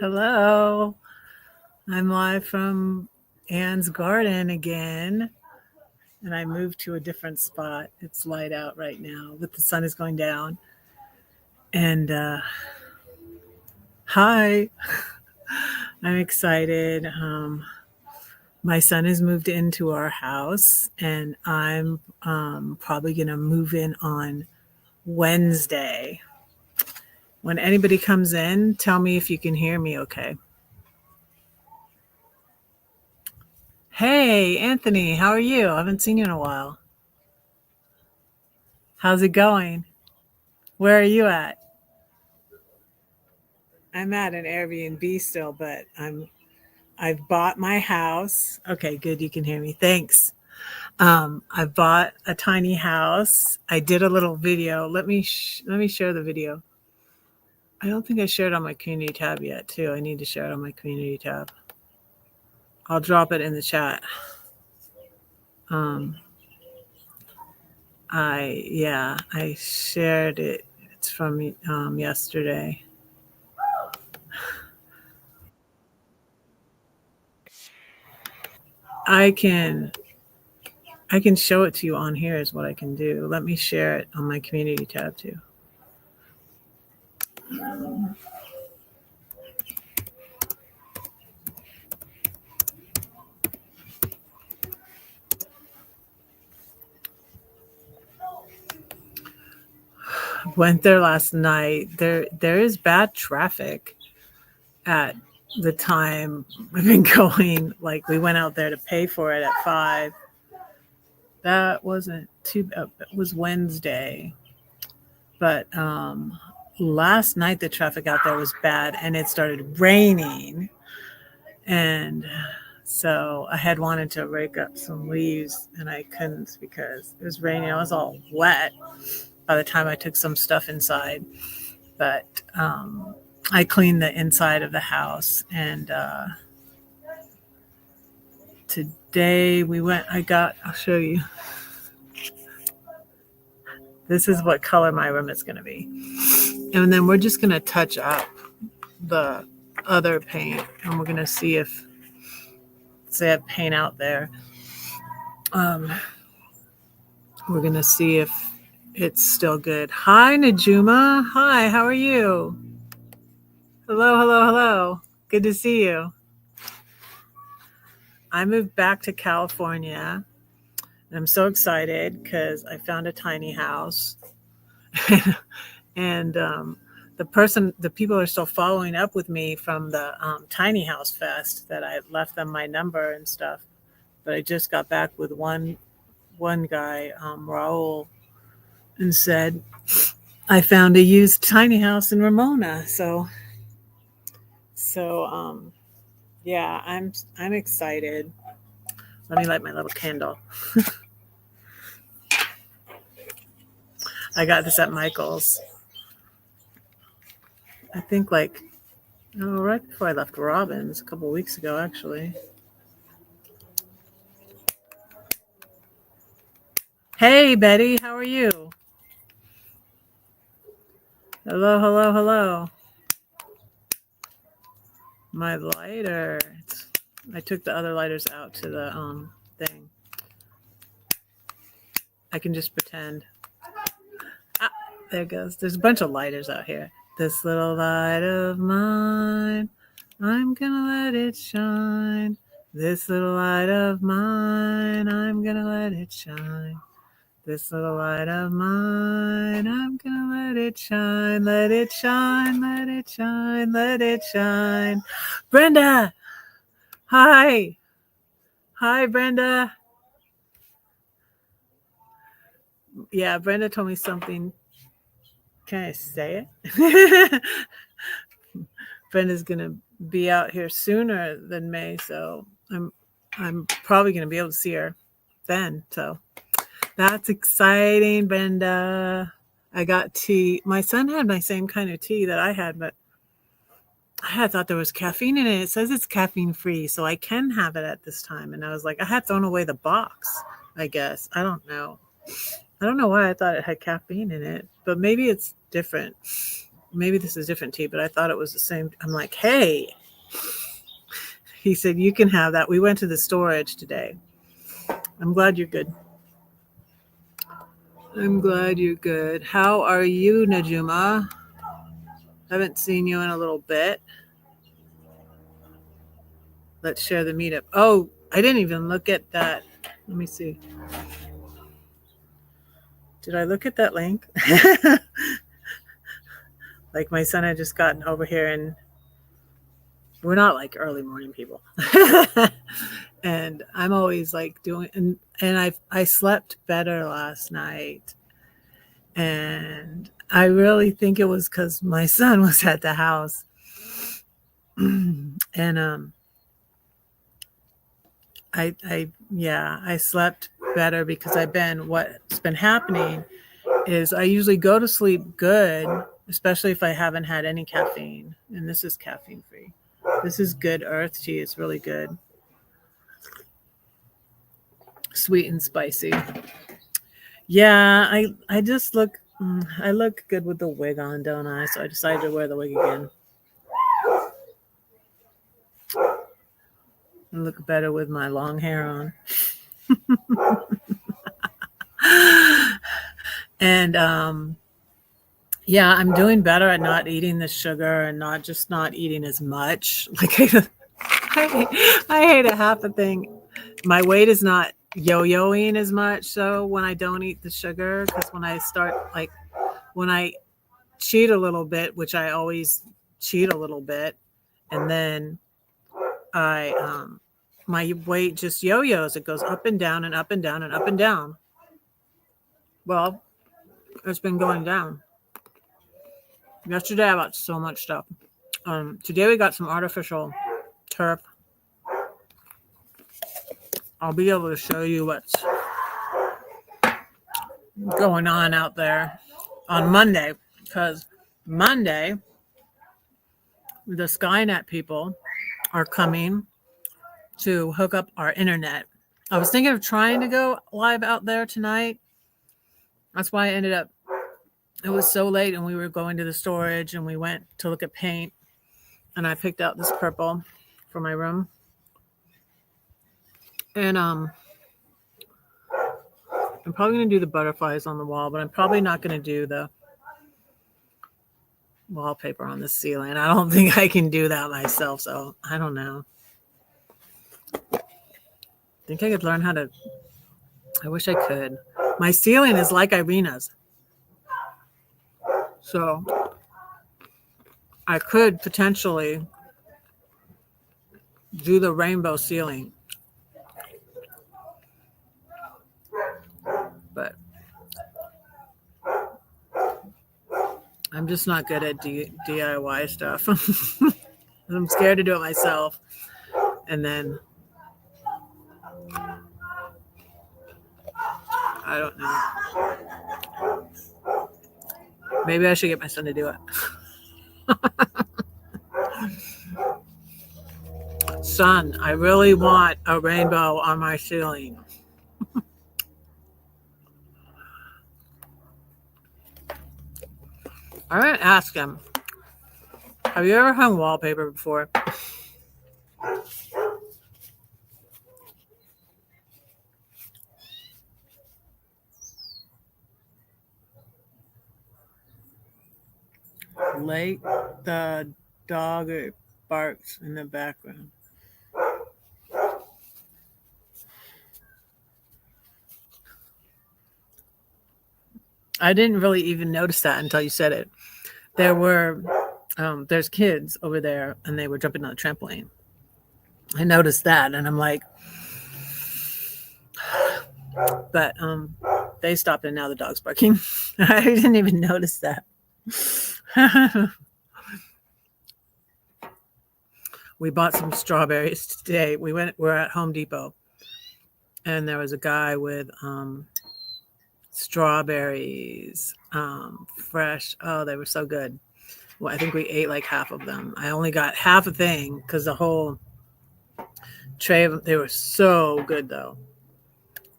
Hello. I'm live from Anne's garden again, and I moved to a different spot. It's light out right now, but the sun is going down. And hi, I'm excited. My son has moved into our house, and I'm probably going to move in on Wednesday. When anybody comes in, tell me if you can hear me okay. Hey, Anthony, how are you? I haven't seen you in a while. How's it going? Where are you at? I'm at an Airbnb still, but I've bought my house. Okay, good. You can hear me. Thanks. I bought a tiny house. I did a little video. Let me share the video. I don't think I shared it on my community tab yet, too. I need to share it on my community tab. I'll drop it in the chat. Um, I shared it. It's from yesterday. I can I can show it to you on here is what I can do. Let me share it on my community tab too. Went there last night. There is bad traffic at the time we've been going. Like we went out there to pay for it at 5. That wasn't too. It was Wednesday, but last night the traffic out there was bad, and it started raining, and so I had wanted to rake up some leaves, and I couldn't because it was raining. I was all wet by the time I took some stuff inside. But I cleaned the inside of the house, and today we went. I'll show you. This is what color my room is going to be, and then we're just going to touch up the other paint, and we're going to see if they have paint out there. We're going to see if it's still good. Hi, Najuma. Hi, how are you? Hello, hello, hello. Good to see you. I moved back to California. And I'm so excited because I found a tiny house. And the people are still following up with me from the Tiny House Fest that I left them my number and stuff. But I just got back with one guy, Raul, and said I found a used tiny house in Ramona. So yeah, I'm excited. Let me light my little candle. I got this at Michael's. I think right before I left Robin's a couple weeks ago, actually. Hey, Betty, how are you? Hello, hello, hello. My lighter. I took the other lighters out to the thing. I can just pretend. Ah, there it goes. There's a bunch of lighters out here. This little light of mine, I'm gonna let it shine. This little light of mine, I'm gonna let it shine. This little light of mine, I'm gonna let it shine, let it shine, let it shine, let it shine. Brenda! Hi! Hi, Brenda. Yeah, Brenda told me something. Can I say it? Brenda's gonna be out here sooner than May, so I'm probably gonna be able to see her then. So that's exciting, Brenda. I got tea. My son had my same kind of tea that I had, but I had thought there was caffeine in it. It says it's caffeine free, so I can have it at this time. And I was like, I had thrown away the box, I guess. I don't know. I don't know why I thought it had caffeine in it, but maybe it's different. maybe this is different tea, but I thought it was the same. I'm like, hey, he said, you can have that. We went to the storage today. I'm glad you're good. I'm glad you're good. How are you, Najuma? Haven't seen you in a little bit. Let's share the meetup. Oh, I didn't even look at that. Let me see. Did I look at that link? Like my son had just gotten over here, and we're not like early morning people. And I'm always like doing, and I slept better last night. And I really think it was because my son was at the house. And I slept better because what's been happening is I usually go to sleep good, especially if I haven't had any caffeine. And this is caffeine free. This is good earth tea. It's really good. Sweet and spicy. Yeah, I just look good with the wig on, don't I? So I decided to wear the wig again. I look better with my long hair on. And yeah, I'm doing better at not eating the sugar and not eating as much. Like I hate a half a thing. My weight is not yo-yoing as much so when I don't eat the sugar, because when I start, like when I cheat a little bit, which I always cheat a little bit, and then my weight just yo-yos. It goes up and down and up and down and up and down. Well, it's been going down. Yesterday I bought so much stuff. Today we got some artificial turf. I'll be able to show you what's going on out there on Monday, because Monday the Skynet people are coming to hook up our internet. I was thinking of trying to go live out there tonight. That's why I ended up, it was so late and we were going to the storage and we went to look at paint, and I picked out this purple for my room. And I'm probably going to do the butterflies on the wall, but I'm probably not going to do the wallpaper on the ceiling. I don't think I can do that myself, so I don't know. I think I could learn how to. I wish I could. My ceiling is like Irina's, so I could potentially do the rainbow ceiling, but I'm just not good at DIY stuff. I'm scared to do it myself, and then I don't know. Maybe I should get my son to do it. Son, I really want a rainbow on my ceiling. I'm going to ask him, have you ever hung wallpaper before? Late, the dog barks in the background. I didn't really even notice that until you said it. There's kids over there and they were jumping on the trampoline. I noticed that and I'm like, but they stopped and now the dog's barking. I didn't even notice that. We bought some strawberries today. We're at Home Depot and there was a guy with strawberries, fresh. Oh, they were so good. Well, I think we ate like half of them. I only got half a thing because the whole tray of them, they were so good though.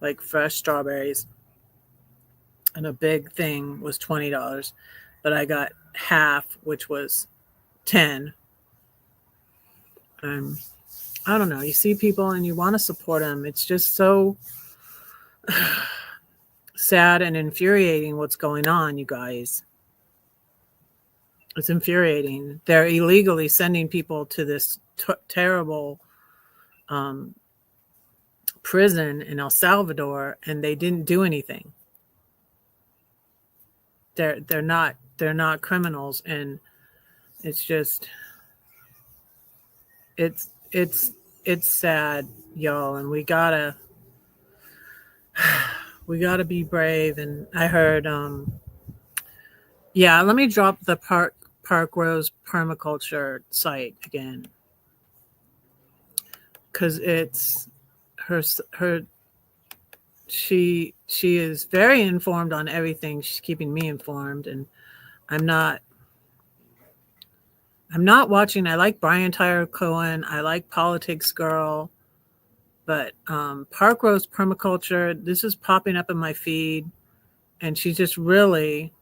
Like fresh strawberries. And a big thing was $20. But I got half, which was 10. I don't know. You see people and you want to support them. It's just so sad and infuriating what's going on, you guys. It's infuriating. They're illegally sending people to this terrible prison in El Salvador, and they didn't do anything. They're not criminals, and it's just it's sad, y'all, and we gotta be brave. And I heard yeah, let me drop the Park Rose permaculture site again, because it's her she is very informed on everything. She's keeping me informed, and I'm not watching. I like Brian Tyler Cohen. I like Politics Girl, but Park Rose permaculture, this is popping up in my feed, and she's just really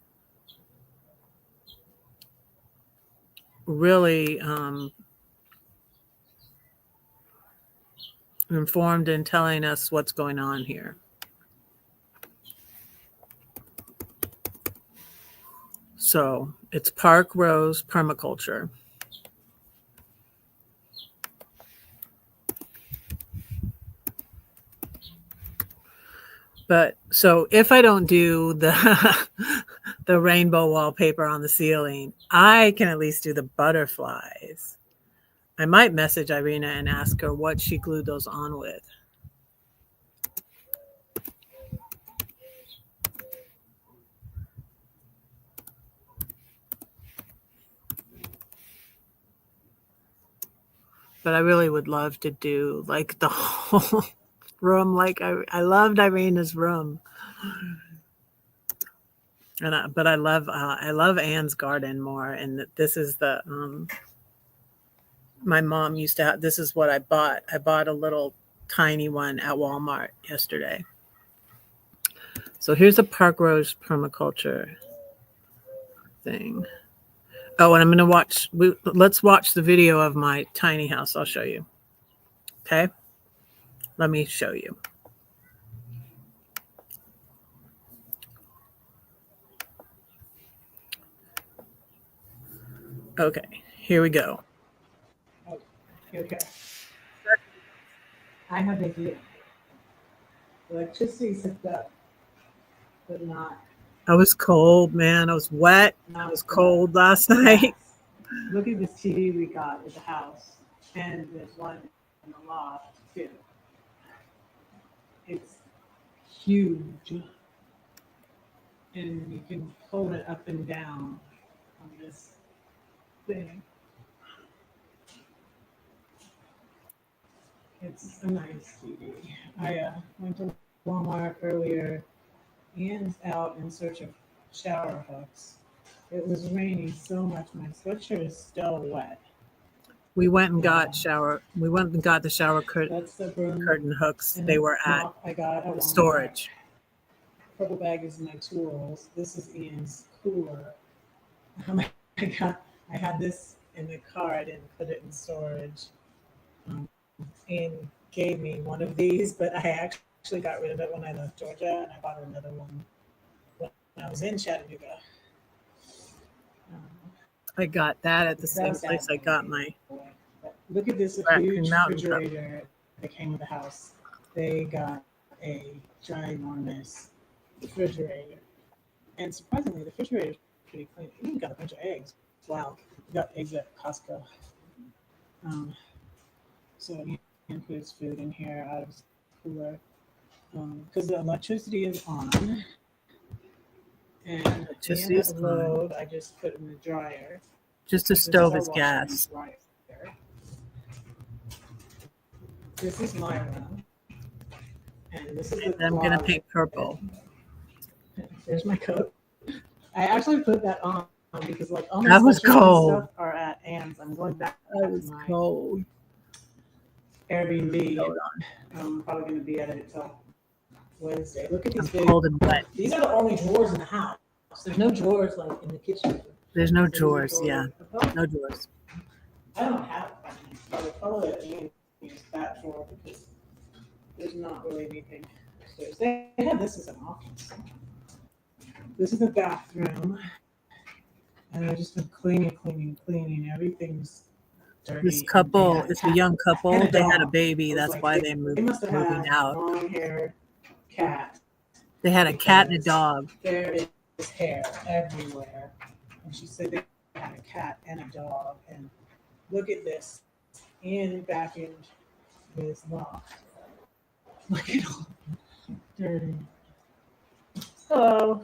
informed and telling us what's going on here. So it's Park Rose permaculture. But so if I don't do the the rainbow wallpaper on the ceiling, I can at least do the butterflies. I might message Irina and ask her what she glued those on with. But I really would love to do like the whole room. Like I loved Irina's room, and but I love Anne's garden more. And this is the my mom used to have. This is what I bought. I bought a little tiny one at Walmart yesterday. So here's a Park Rose permaculture thing. Oh, and I'm going to watch, let's watch the video of my tiny house. I'll show you. Okay? Let me show you. Okay, here we go. Oh, here we go. I have a view. Electricity's hooked up, but not. I was cold, man. I was wet. I was cold last night. Yes. Look at this TV we got at the house, and there's one in the loft too. It's huge, and you can hold it up and down on this thing. It's a nice TV. I went to Walmart earlier and out in search of shower hooks. It was raining so much. My sweatshirt is still wet. We went and got We went and got the shower curtain hooks. They were at storage. Purple bag is my tools. This is Ian's cooler. I had this in the car. I didn't put it in storage. Ian gave me one of these, but I actually got rid of it when I left Georgia, and I bought another one when I was in Chattanooga. I got that at the same place I got my. Look at this huge refrigerator that came with the house. They got a ginormous refrigerator, and surprisingly, the refrigerator is pretty clean. We even got a bunch of eggs. Wow, we got eggs at Costco. So he puts food in here out of his cooler because the electricity is on. And the load, I just put in the dryer. Just the stove is gas. This is my room. And this is I'm going to paint purple. There's my coat. I actually put that on because like all my that was cold. Stuff are at Anne's. I'm going back. That was cold. Airbnb. I'm probably going to be at it until Wednesday. Look at these cold and wet. These are the only drawers in the house. There's no drawers like in the kitchen. There's no It's easy drawers. for Yeah, adults. no drawers. I don't have buttons, but the color that Ian used that for because there's not really anything upstairs. They had this as an office. This is the bathroom, and I've just been cleaning. Everything's This dirty, and they couple, had a it's a cat young and couple. a They had a dog. baby. I was That's like, why they must have moving had a out. long-haired cat They had a cat and a because dog. there is hair everywhere. And she said they had a cat and a dog. And look at this. Ian vacuumed this loft. Look at all dirty. Hello.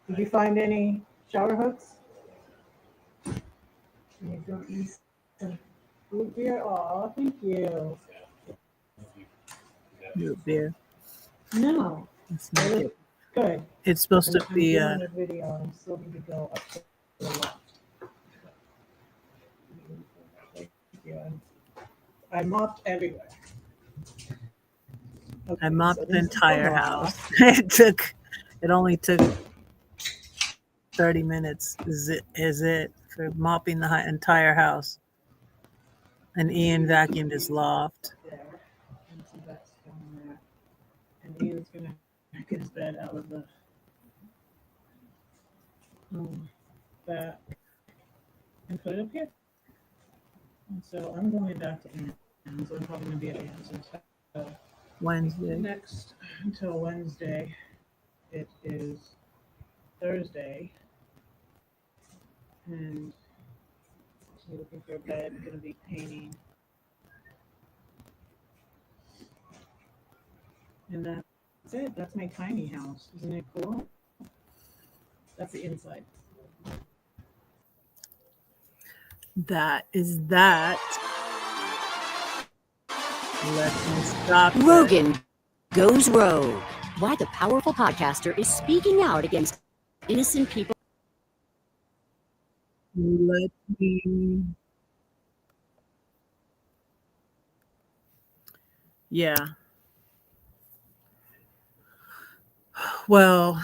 Did you find any shower hooks? You don't need some root beer? Oh, thank you. Root beer. No, Let's that make is it. good. It's supposed to I'm be. doing a video. I'm still going to go up to the loft. Thank you. I mopped everywhere. Okay, I mopped so the this is entire loft. house. It only took 30 minutes. Is it for mopping the entire house? And Ian vacuumed his loft. There. And so that's down there. And Ian's going to get his bed out of the back and put it up here. And so I'm going back to Ian. So I'm probably going to be at Ian's until Wednesday. next until Wednesday. It is Thursday. And so looking for a bed. I'm going to be painting. And that's it. That's my tiny house. Isn't it cool? That's the inside. That is that. Let me stop. Rogan goes rogue. Why the powerful podcaster is speaking out against innocent people. Let me. Yeah. Well,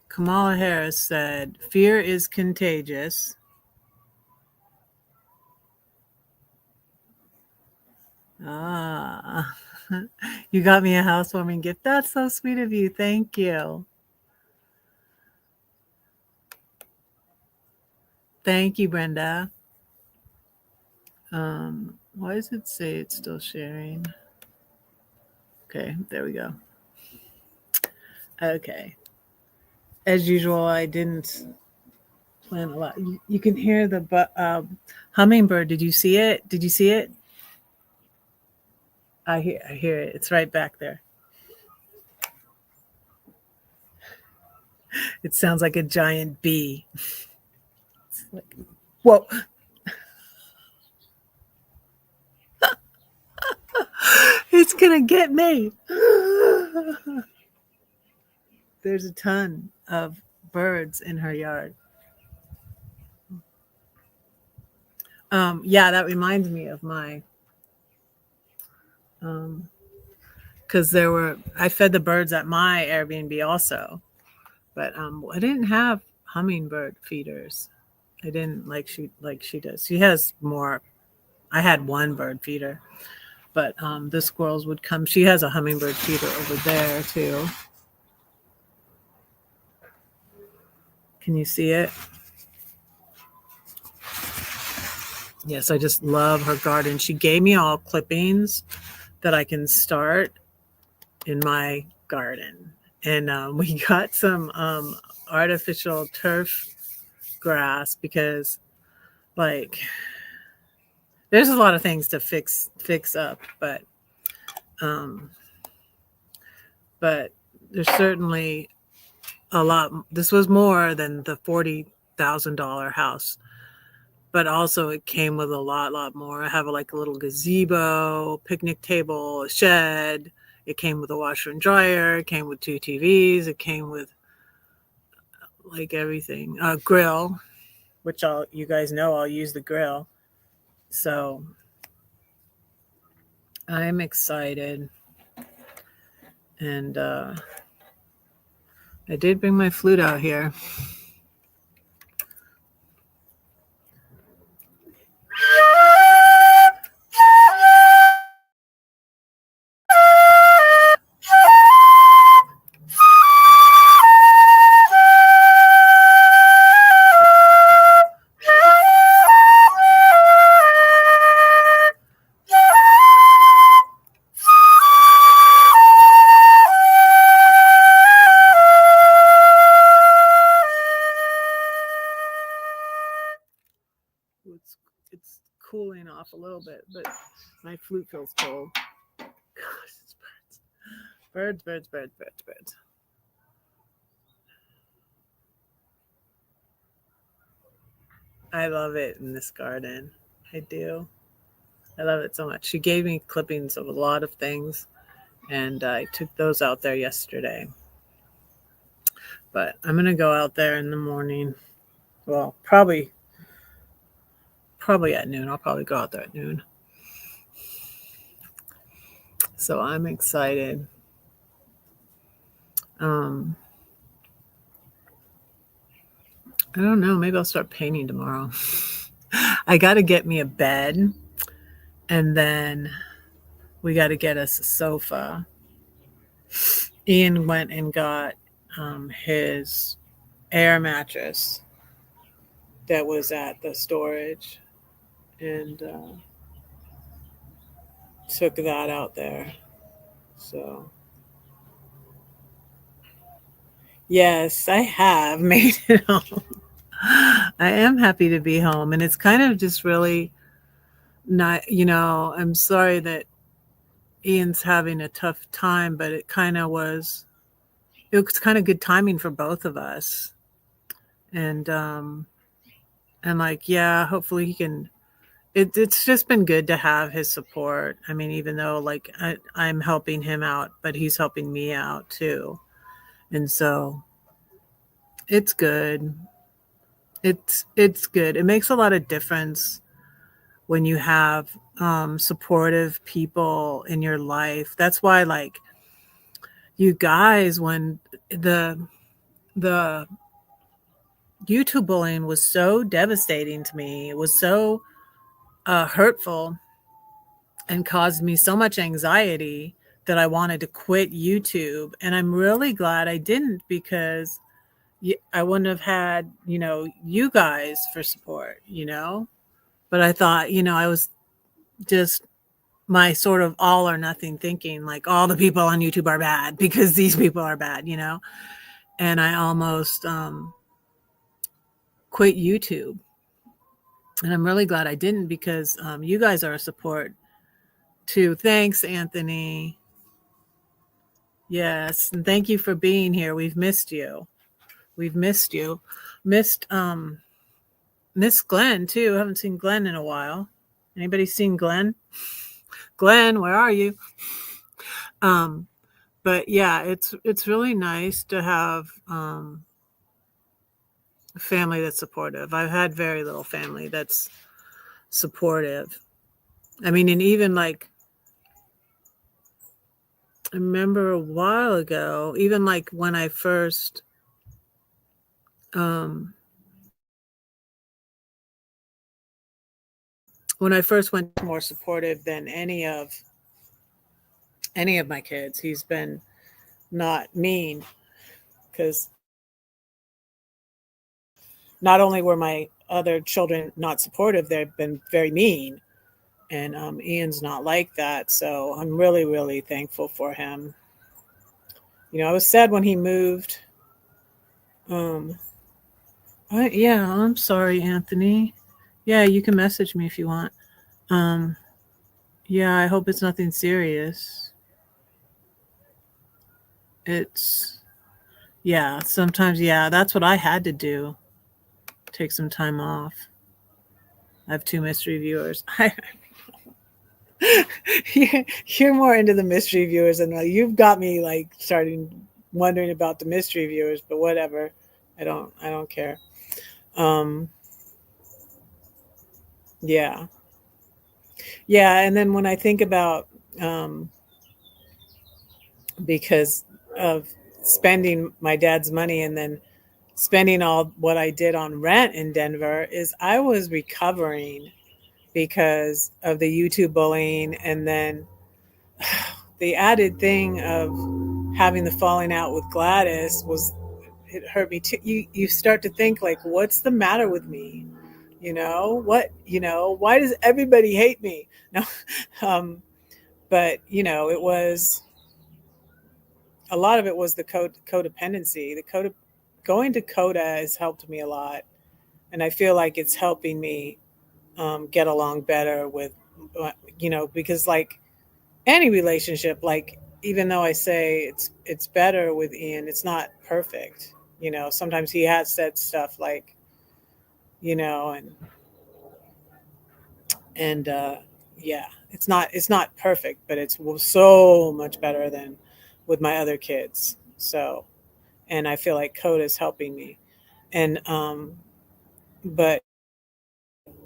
Kamala Harris said, fear is contagious. Ah, you got me a housewarming gift. That's so sweet of you. Thank you. Thank you, Brenda. Why does it say it's still sharing? Okay, there we go. Okay. As usual, I didn't plan a lot. You can hear the hummingbird. Did you see it? Did you see it? I hear it. It's right back there. It sounds like a giant bee. It's like, whoa. It's gonna get me. There's a ton of birds in her yard. Yeah, that reminds me of my because I fed the birds at my Airbnb also, but I didn't have hummingbird feeders. I didn't like she does. She has more. I had one bird feeder, but the squirrels would come. She has a hummingbird feeder over there too. Can you see it? Yes, I just love her garden. She gave me all clippings that I can start in my garden. And we got some artificial turf grass because like there's a lot of things to fix up, but there's certainly a lot. This was more than the $40,000 house, but also it came with a lot more. I have like a little gazebo, picnic table, a shed. It came with a washer and dryer. It came with 2 TVs. It came with like everything. A grill, which you guys know I'll use the grill. So I'm excited. And I did bring my flute out here. it's cooling off a little bit, but my flute feels cold. Gosh, it's birds. Birds, birds, birds, birds, birds. I love it in this garden. I do. I love it so much. She gave me clippings of a lot of things, and I took those out there yesterday. But I'm gonna go out there in the morning. Well, probably at noon. I'll probably go out there at noon. So I'm excited. Um, I don't know. Maybe I'll start painting tomorrow. I got to get me a bed, and then we got to get us a sofa. Ian went and got his air mattress that was at the storage, and took that out there. So yes, I have made it home. I am happy to be home, and it's kind of just really not, I'm sorry that Ian's having a tough time, but it was kind of good timing for both of us. And like, yeah, hopefully he can, it's just been good to have his support. I mean, even though like I'm helping him out, but he's helping me out too. And so it's good. It's good. It makes a lot of difference when you have supportive people in your life. That's why, like, you guys, when the YouTube bullying was so devastating to me, it was so hurtful and caused me so much anxiety that I wanted to quit YouTube. And I'm really glad I didn't, because I wouldn't have had, you guys for support, But I thought, I was just my sort of all or nothing thinking, like all the people on YouTube are bad because these people are bad, And I almost quit YouTube. And I'm really glad I didn't, because you guys are a support too. Thanks, Anthony. Yes, and thank you for being here. We've missed you. Missed Miss Glenn too. Haven't seen Glenn in a while. Anybody seen Glenn? Glenn, where are you? But yeah, it's really nice to have a family that's supportive. I've had very little family that's supportive. I mean, and even like, I remember a while ago, even like when I first went, more supportive than any of my kids. He's been not mean, because not only were my other children not supportive, they've been very mean. And Ian's not like that. So I'm really, really thankful for him. I was sad when he moved. Yeah, I'm sorry, Anthony. Yeah, you can message me if you want. Yeah, I hope it's nothing serious. Sometimes, that's what I had to do. Take some time off. I have 2 mystery viewers. You're more into the mystery viewers, and you've got me like starting wondering about the mystery viewers, but whatever. I don't care. Yeah. And then when I think about because of spending my dad's money and then spending all what I did on rent in Denver, is I was recovering because of the YouTube bullying, and then the added thing of having the falling out with Gladys it hurt me too. You start to think like, what's the matter with me? Why does everybody hate me? No, but it was, a lot of it was the codependency. Going to Coda has helped me a lot, and I feel like it's helping me get along better with, because like any relationship, like even though I say it's better with Ian, it's not perfect. Sometimes he has said stuff like, and yeah, it's not perfect, but it's so much better than with my other kids. So, and I feel like code is helping me. And but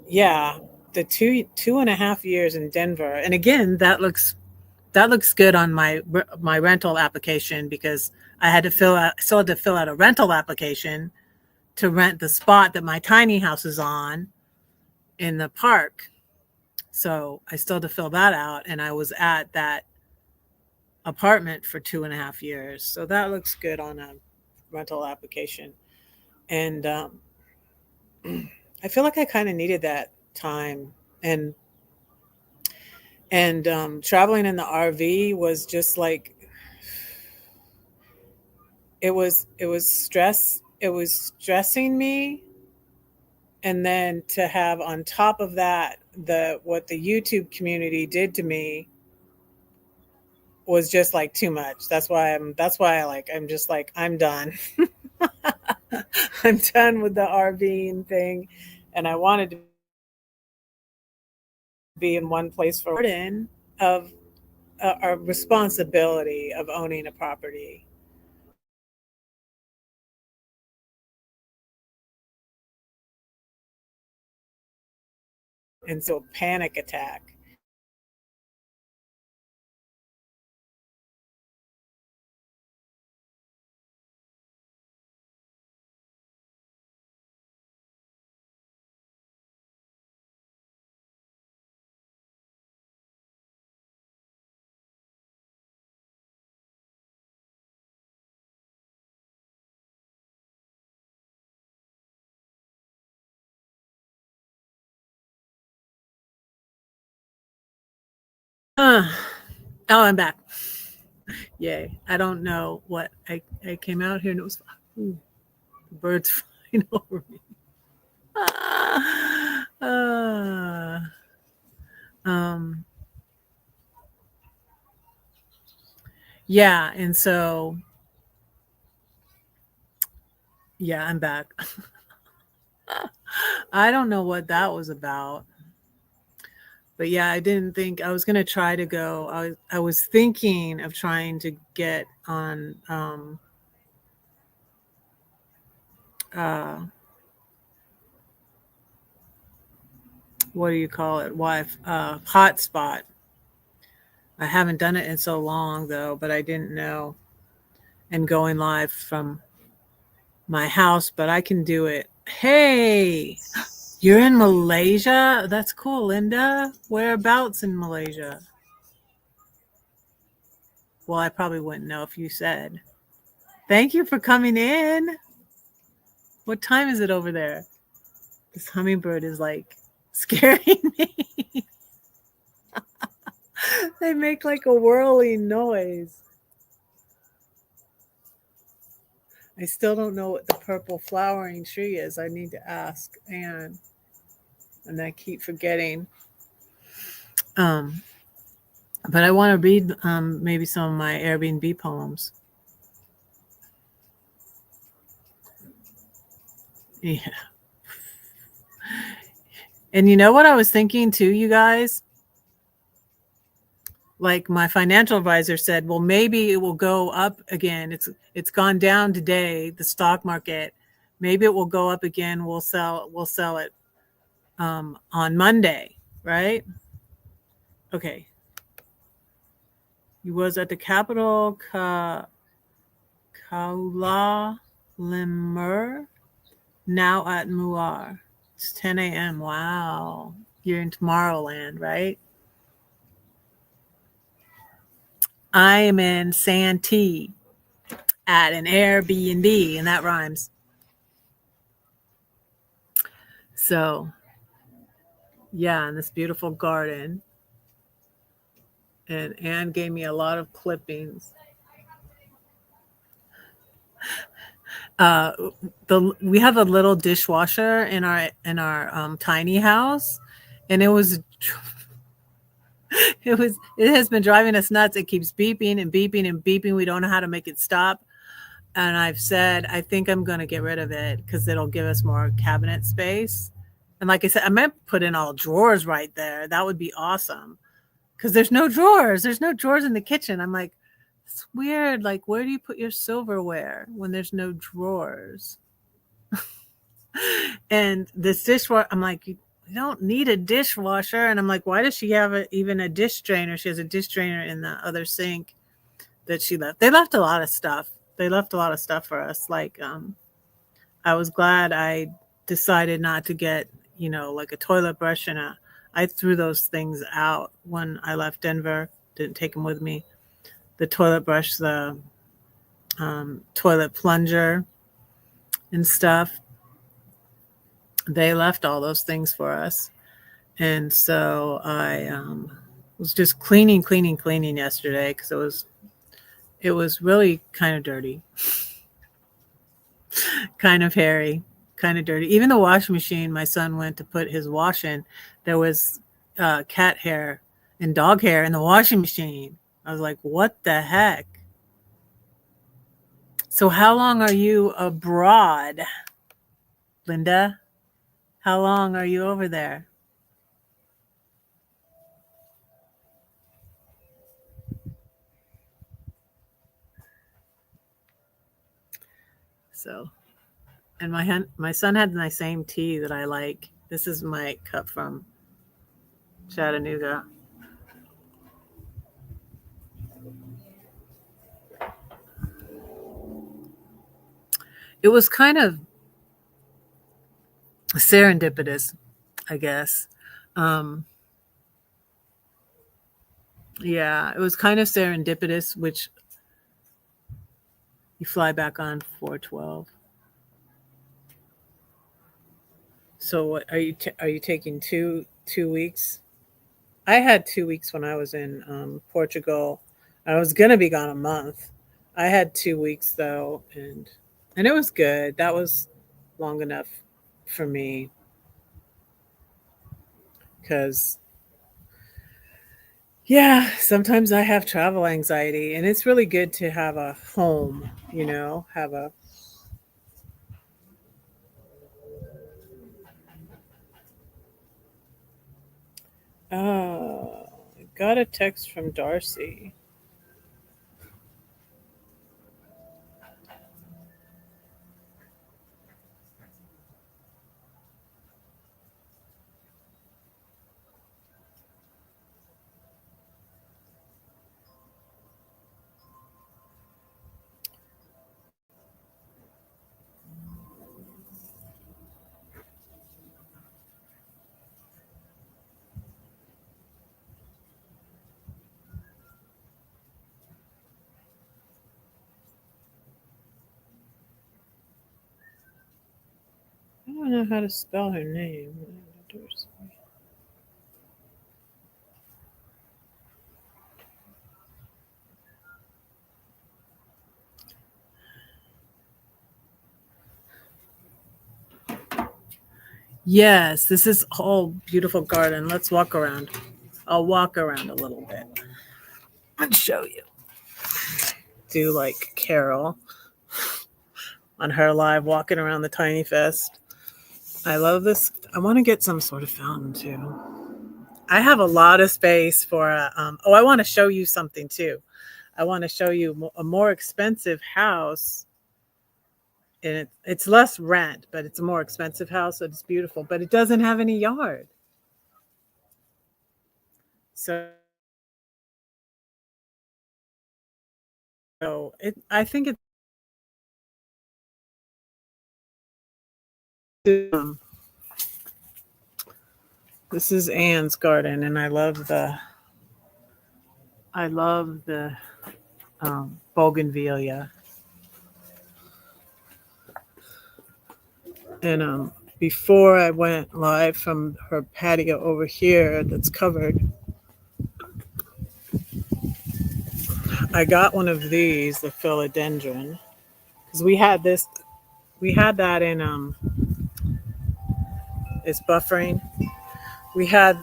yeah, the 2.5 years in Denver, and again, that looks good on my rental application, because still had to fill out a rental application to rent the spot that my tiny house is on in the park. So I still had to fill that out, and I was at that apartment for 2.5 years. So that looks good on a rental application. And I feel like I kind of needed that time. And traveling in the RV was just like, it was stressing me. And then to have on top of that, what the YouTube community did to me was just like too much. I'm just like, I'm done. I'm done with the RVing thing. And I wanted to be in one place for burden of a responsibility of owning a property. And so panic attack. Oh, I'm back. Yay. I don't know what I came out here and it was, ooh, the birds flying over me. Ah, um, yeah. And so, yeah, I'm back. I don't know what that was about. But yeah, I didn't think I was going to try to go. I was thinking of trying to get on uh what do you call it? Hotspot. I haven't done it in so long though, but I didn't know. And going live from my house, but I can do it. Hey, you're in Malaysia? That's cool, Linda. Whereabouts in Malaysia? Well, I probably wouldn't know if you said. Thank you for coming in. What time is it over there? This hummingbird is like scaring me. They make like a whirling noise. I still don't know what the purple flowering tree is. I need to ask Anne, and I keep forgetting. Um, but I want to read maybe some of my Airbnb poems. Yeah. And you know what I was thinking too, you guys? Like my financial advisor said, well, maybe it will go up again. It's gone down today, the stock market. Maybe it will go up again. We'll sell it on Monday, right? Okay. He was at the capital Kuala Lumpur, now at Muar. It's 10 a.m. Wow. You're in Tomorrowland, right? I am in Santee at an Airbnb, and that rhymes. So, yeah, in this beautiful garden. And Anne gave me a lot of clippings. We have a little dishwasher in our tiny house, and it has been driving us nuts. It keeps beeping and beeping and beeping. We don't know how to make it stop. And I've said, I think I'm going to get rid of it because it'll give us more cabinet space. And like I said, I might put in all drawers right there. That would be awesome. Because there's no drawers. There's no drawers in the kitchen. I'm like, it's weird. Like, where do you put your silverware when there's no drawers? And this dishwasher, I'm like, you don't need a dishwasher. And I'm like, why does she have even a dish drainer? She has a dish drainer in the other sink that she left. They left a lot of stuff. They left a lot of stuff for us. Like, I was glad I decided not to get, like a toilet brush I threw those things out when I left Denver. Didn't take them with me. The toilet brush, the toilet plunger and stuff. They left all those things for us. And so I was just cleaning yesterday because it was really kind of dirty, kind of hairy, kind of dirty. Even the washing machine, my son went to put his wash in. There was cat hair and dog hair in the washing machine. I was like, what the heck? So how long are you abroad, Linda? How long are you over there? So, and my son had my same tea that I like. This is my cup from Chattanooga. It was kind of serendipitous, I guess. Yeah, it was kind of serendipitous, which you fly back on 412. So what are you taking 2 weeks? I had 2 weeks when I was in Portugal. I was gonna be gone a month. I had 2 weeks though, and it was good. That was long enough for me because yeah, sometimes I have travel anxiety, and it's really good to have a home. Have a I got a text from Darcy. I don't know how to spell her name. Darcy. Yes, this is all beautiful garden. Let's walk around. I'll walk around a little bit and show you. Do like Carol on her live walking around the Tiny Fest. I love this. I want to get some sort of fountain too. I have a lot of space for I want to show you something too. I want to show you a more expensive house. And it's less rent, but it's a more expensive house. So it's beautiful, but it doesn't have any yard. So I think it's this is Anne's garden, and I love the bougainvillea. And before I went live from her patio over here that's covered, I got one of these, the philodendron, because we had that in it's buffering. We had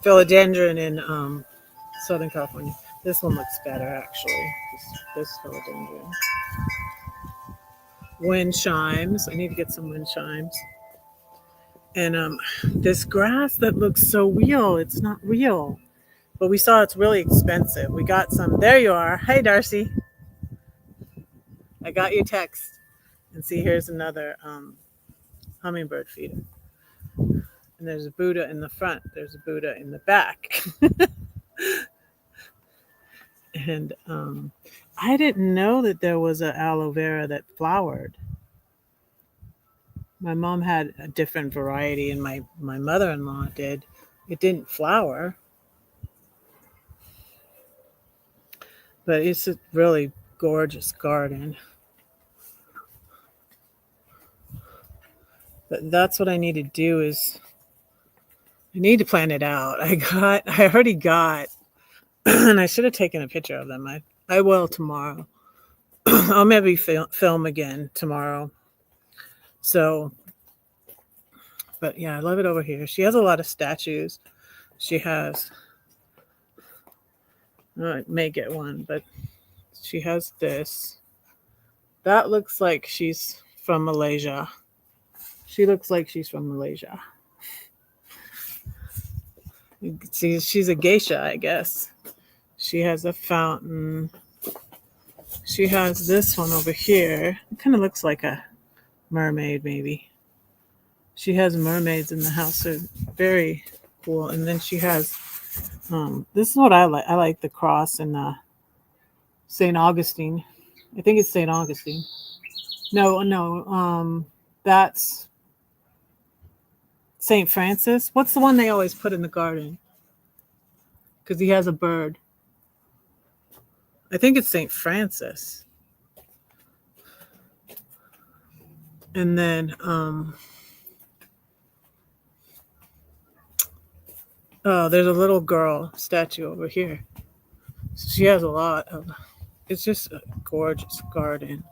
philodendron in Southern California. This one looks better, actually. This philodendron. Wind chimes. I need to get some wind chimes. And this grass that looks so real, it's not real. But we saw it's really expensive. We got some. There you are. Hey, Darcy. I got your text. And see, here's another hummingbird feeder. And there's a Buddha in the front. There's a Buddha in the back. And I didn't know that there was an aloe vera that flowered. My mom had a different variety, and my mother-in-law did. It didn't flower, but it's a really gorgeous garden. But that's what I need to do is I need to plan it out. I already got, and I should have taken a picture of them. I will tomorrow. I'll maybe film again tomorrow. So, but yeah, I love it over here. She has a lot of statues. She has, I may get one, but she has this. That looks like she's from Malaysia. She looks like she's from Malaysia. See, she's a geisha, I guess. She has a fountain. She has this one over here. It kind of looks like a mermaid, maybe. She has mermaids in the house. They're very cool. And then she has, this is what I like. I like the cross and St. Augustine. I think it's St. Augustine. No, that's St. Francis. What's the one they always put in the garden? Because he has a bird. I think it's St. Francis. And then, oh, there's a little girl statue over here. She has a lot of, it's just a gorgeous garden.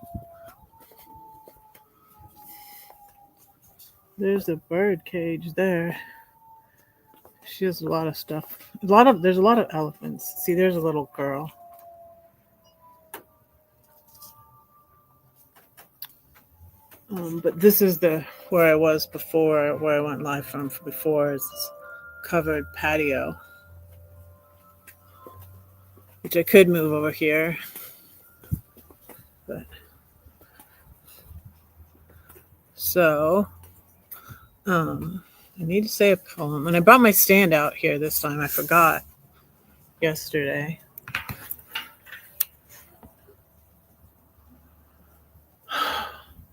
There's a bird cage there. She has a lot of stuff. There's a lot of elephants. See, there's a little girl. But this is where I was before, where I went live from before, is this covered patio, which I could move over here, but so I need to say a poem, and I brought my stand out here this time. I forgot yesterday.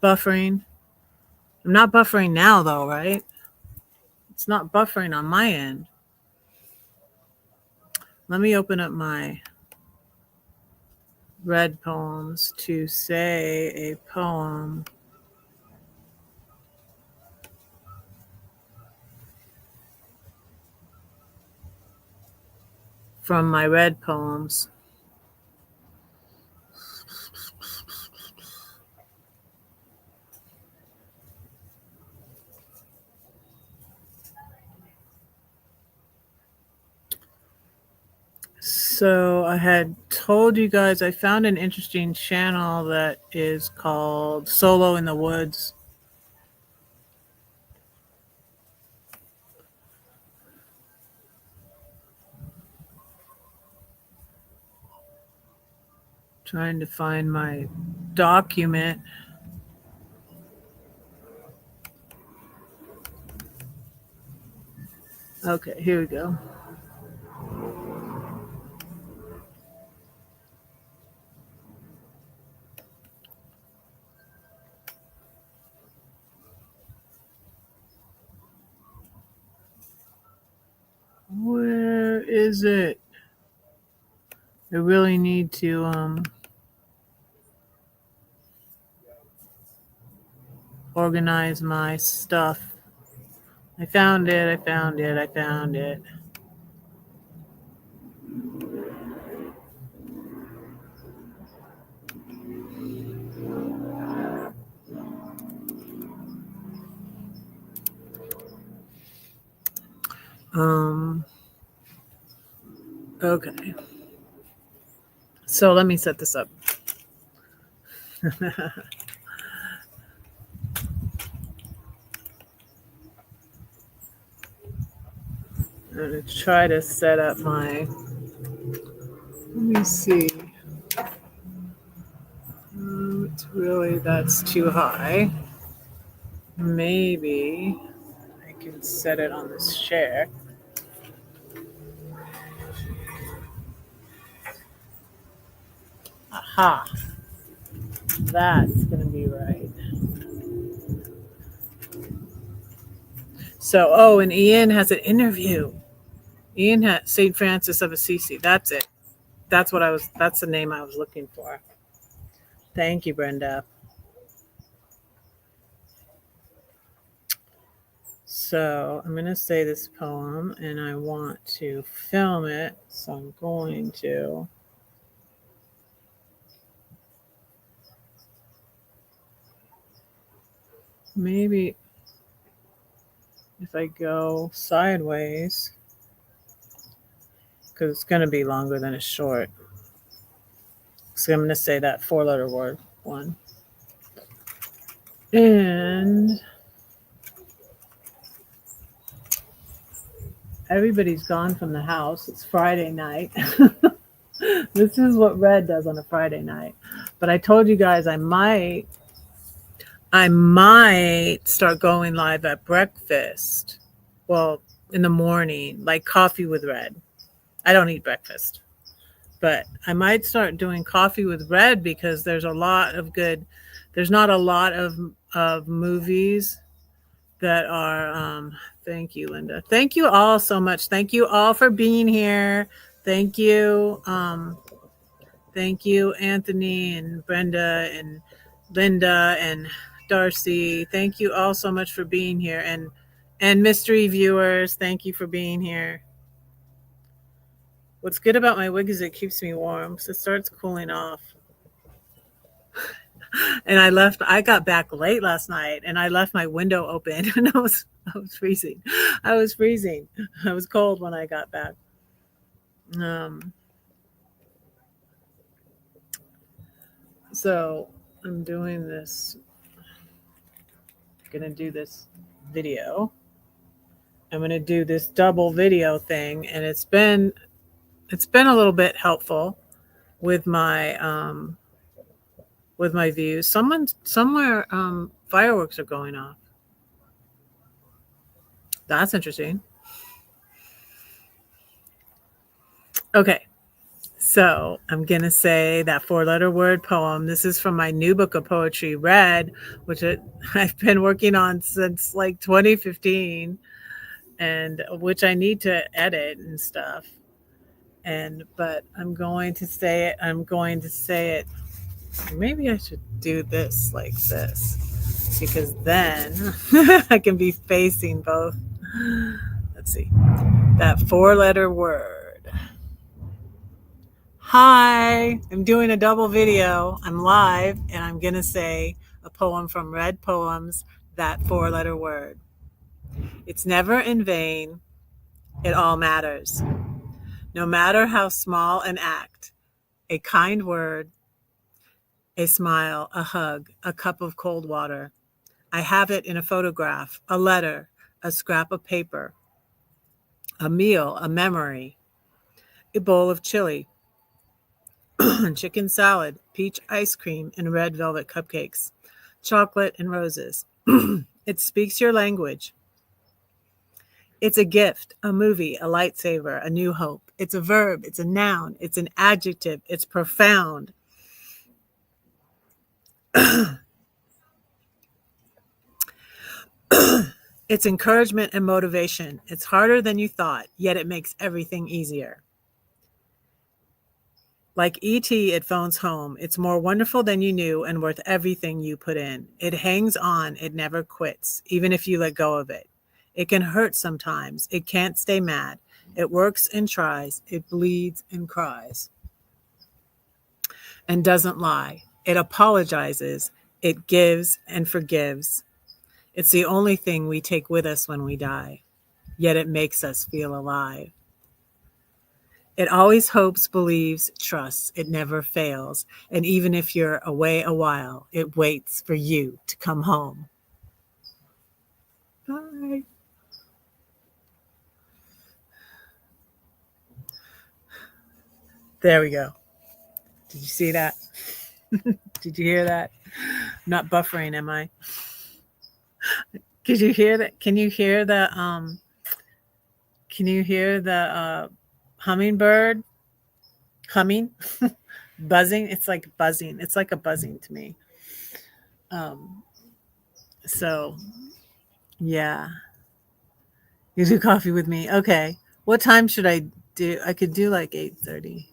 Buffering. I'm not buffering now, though, right? It's not buffering on my end. Let me open up my read poems to say a poem. From my read poems. So I had told you guys I found an interesting channel that is called Solo in the Woods. Trying to find my document. Okay, here we go. Where is it? I really need to organize my stuff. I found it. Okay. So let me set this up. I'm going to try to set up my, let me see. It's really, that's too high. Maybe I can set it on this chair. Aha. That's going to be right. So, oh, and Ian has an interview. Ian had St. Francis of Assisi. That's it. That's the name I was looking for. Thank you, Brenda. So I'm going to say this poem and I want to film it. So I'm going to. Maybe if I go sideways, because it's going to be longer than a short. So I'm going to say that 4-letter word one. And everybody's gone from the house. It's Friday night. This is what Red does on a Friday night. But I told you guys I might start going live at breakfast. Well, in the morning, like coffee with Red. I don't eat breakfast. But I might start doing coffee with Red because there's not a lot of movies that are thank you, Linda. Thank you all so much. Thank you all for being here. Thank you. Thank you, Anthony and Brenda and Linda and Darcy. Thank you all so much for being here. And mystery viewers, thank you for being here. What's good about my wig is it keeps me warm. So it starts cooling off. And I got back late last night and I left my window open and I was freezing. I was freezing. I was cold when I got back. So I'm doing this. I'm going to do this video. I'm going to do this double video thing. And it's been a little bit helpful with my views. Somewhere fireworks are going off. That's interesting. Okay. So I'm going to say that 4-letter word poem. This is from my new book of poetry, Red, which I've been working on since like 2015 and which I need to edit and stuff. But I'm going to say it. Maybe I should do this like this because then I can be facing both. Let's see. That 4-letter word. Hi, I'm doing a double video. I'm live and I'm going to say a poem from Red Poems, that 4-letter word. It's never in vain. It all matters. No matter how small an act, a kind word, a smile, a hug, a cup of cold water. I have it in a photograph, a letter, a scrap of paper, a meal, a memory, a bowl of chili, chicken salad, peach ice cream, and red velvet cupcakes, chocolate and roses. It speaks your language. It's a gift, a movie, a lightsaber, a new hope. It's a verb, it's a noun, it's an adjective, it's profound. It's encouragement and motivation. It's harder than you thought, yet it makes everything easier. Like E.T., it phones home. It's more wonderful than you knew and worth everything you put in. It hangs on. It never quits, even if you let go of it. It can hurt sometimes. It can't stay mad. It works and tries. It bleeds and cries. And doesn't lie. It apologizes. It gives and forgives. It's the only thing we take with us when we die. yet it makes us feel alive. It always hopes, believes, trusts. It never fails. And even if you're away a while, it waits for you to come home. Bye. There we go. Did you see that? Did you hear that? I'm not buffering, am I? Did you hear that? Can you hear the hummingbird humming? Buzzing? It's like buzzing. It's like a buzzing to me. So yeah. You do coffee with me. Okay. What time should I do? I could do like 8:30.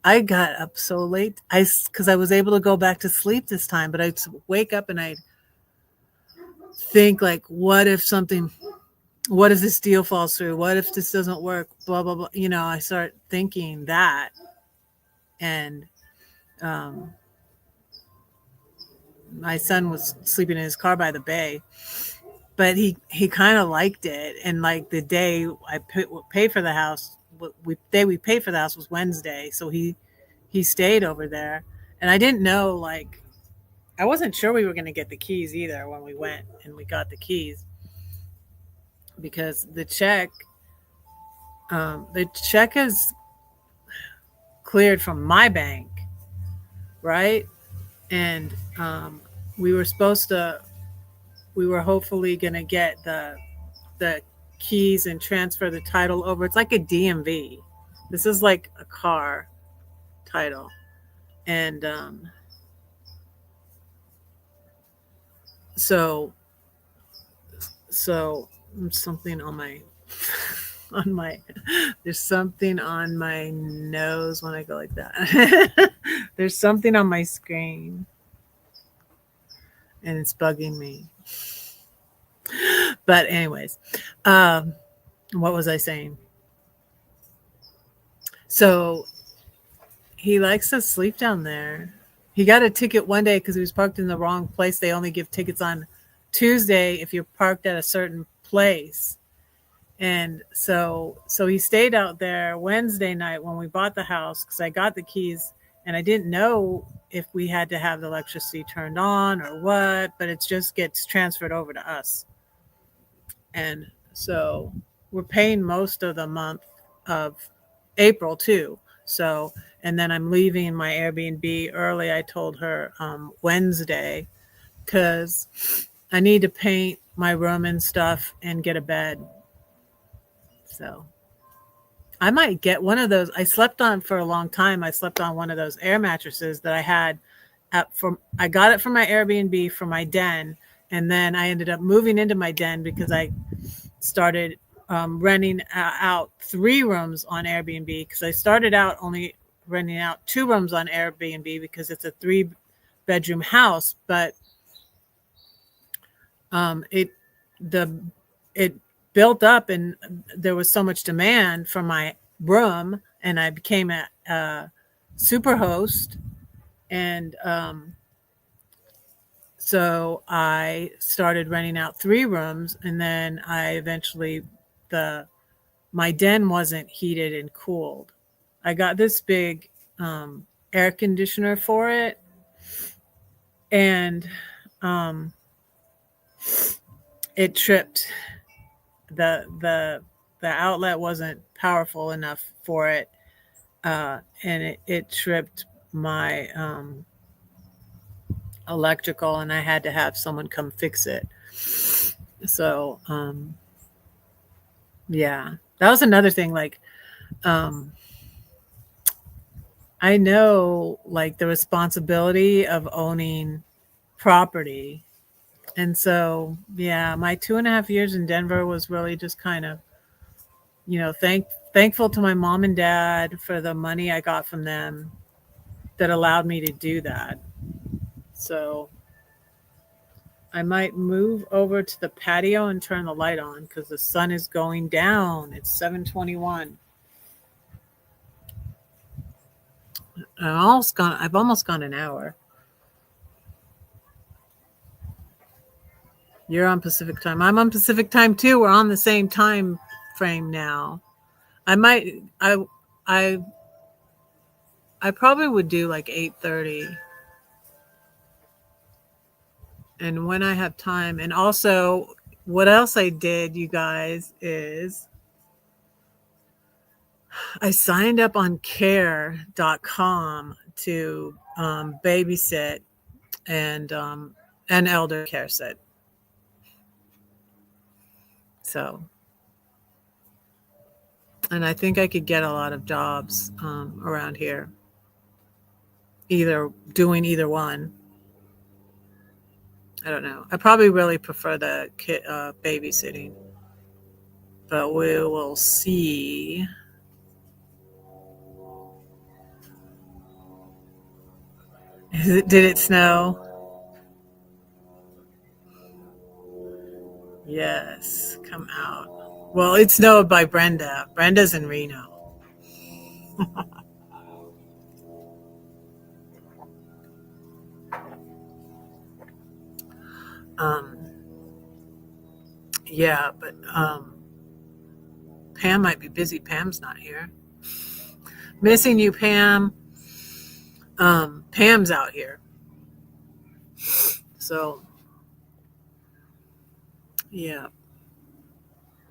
I got up so late. Because I was able to go back to sleep this time, but I'd wake up and I'd think like, what if this deal falls through? What if this doesn't work? Blah, blah, blah. I start thinking that. And my son was sleeping in his car by the bay, but he kind of liked it. And like the day I paid for the house, we paid for the house was Wednesday. So he stayed over there. And I didn't know, like, I wasn't sure we were going to get the keys either when we went and we got the keys, because the check is cleared from my bank, right? And we were hopefully going to get the keys and transfer the title over. It's like a DMV. This is like a car title. And so something on my there's something on my nose when I go like that. There's something on my screen and it's bugging me. But anyways, what was I saying? So he likes to sleep down there. He got a ticket one day because he was parked in the wrong place. They only give tickets on Tuesday if you're parked at a certain place. And so he stayed out there Wednesday night when we bought the house, because I got the keys and I didn't know if we had to have the electricity turned on or what, but it just gets transferred over to us. And so we're paying most of the month of April too. So, and then I'm leaving my Airbnb early. I told her Wednesday, because I need to paint my room and stuff and get a bed. So I might get one of those. I slept on for a long time. I slept on one of those air mattresses that I had I got it from my Airbnb for my den. And then I ended up moving into my den because I started renting out 3 rooms on Airbnb, because I started out only renting out 2 rooms on Airbnb because it's a 3-bedroom house, but it built up and there was so much demand for my room, and I became a super host. And so I started renting out 3 rooms, and then I eventually, my den wasn't heated and cooled. I got this big air conditioner for it, and it tripped. The outlet wasn't powerful enough for it, and it tripped my electrical, and I had to have someone come fix it. So yeah, that was another thing. Like I know, like, the responsibility of owning property. And so, yeah, my 2.5 years in Denver was really just kind of, thankful to my mom and dad for the money I got from them that allowed me to do that. So I might move over to the patio and turn the light on because the sun is going down. It's 7:21. I've almost gone an hour. You're on Pacific time. I'm on Pacific time too. We're on the same time frame now. I probably would do like 8:30. And when I have time. And also, what else I did, you guys, is I signed up on care.com to babysit and elder care sit. So, and I think I could get a lot of jobs around here, doing either one. I don't know. I probably really prefer the babysitting, but we will see. Did it snow? Yes, come out. Well, it snowed by Brenda. Brenda's in Reno. um, yeah, but Pam might be busy. Pam's not here. Missing you, Pam. Pam's out here. So, yeah.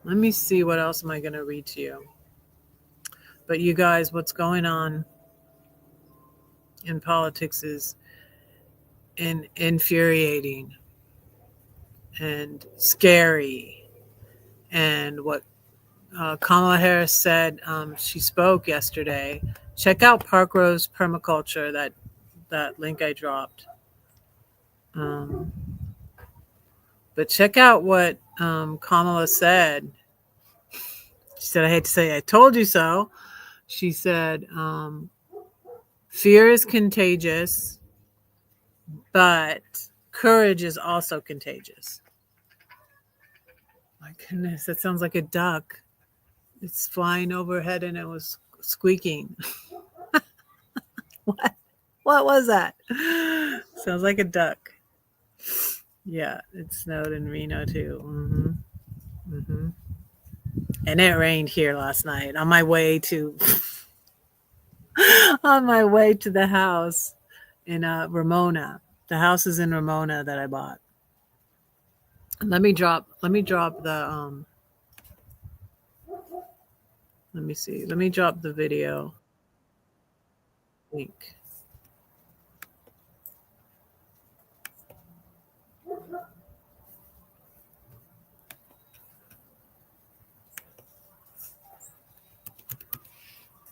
Let me see what else am I going to read to you. But you guys, what's going on in politics is infuriating and scary. And what Kamala Harris said, she spoke yesterday. Check out Park Rose Permaculture, that link I dropped. But check out what Kamala said. She said, I hate to say I told you so. She said, fear is contagious, but courage is also contagious. My goodness, that sounds like a duck. It's flying overhead and it was squeaking. What was that? Sounds like a duck. Yeah, it snowed in Reno too. And it rained here last night on my way to the house in Ramona. The house is in Ramona that I bought. Let me drop the let me see. Let me drop the video link.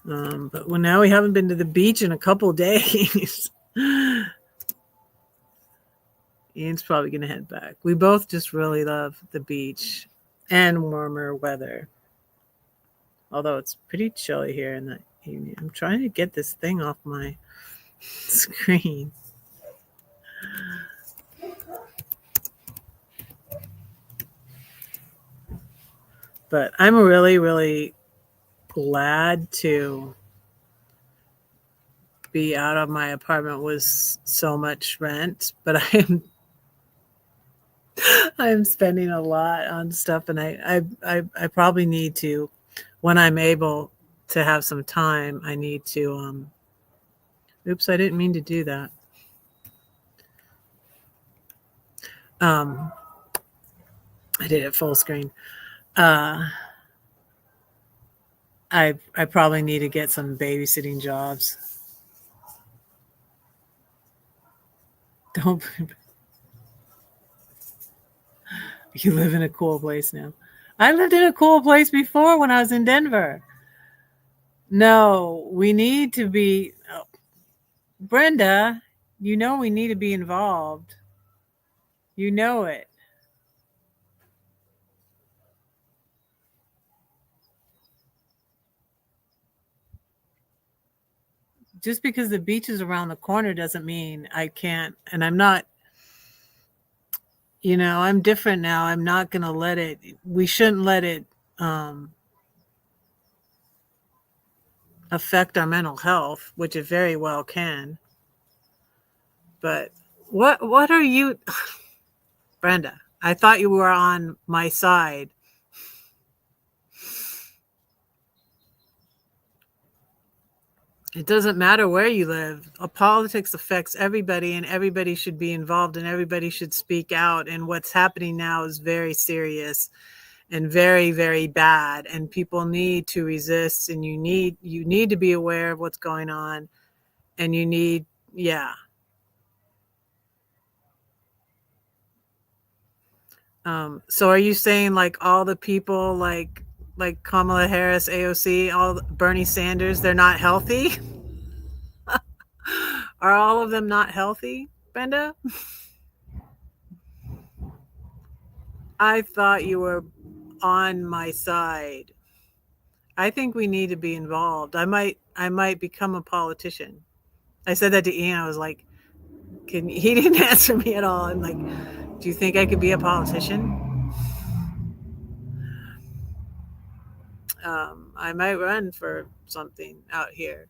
But now we haven't been to the beach in a couple days. Ian's probably going to head back. We both just really love the beach and warmer weather. Although it's pretty chilly here in the evening. I'm trying to get this thing off my screen. But I'm really, really glad to be out of my apartment with so much rent. But I'm spending a lot on stuff, and I probably need to, when I'm able to have some time, I need to oops, I didn't mean to do that. I did it full screen. I probably need to get some babysitting jobs. Don't you live in a cool place now? I lived in a cool place before when I was in Denver. No, we need to be Brenda, you know we need to be involved. You know it. Just because the beach is around the corner doesn't mean I can't. And I'm not, I'm different now. I'm not going to let it, we shouldn't let it affect our mental health, which it very well can. But what are you, Brenda? I thought you were on my side. It doesn't matter where you live. Politics affects everybody, and everybody should be involved, and everybody should speak out. And what's happening now is very serious and very, very bad. And people need to resist, and you need to be aware of what's going on. And you need, yeah. So are you saying like all the people like Kamala Harris, AOC, Bernie Sanders, they're not healthy? Are all of them not healthy, Brenda? I thought you were on my side. I think we need to be involved. I might become a politician. I said that to Ian. I was like, he didn't answer me at all. I'm like, do you think I could be a politician? I might run for something out here.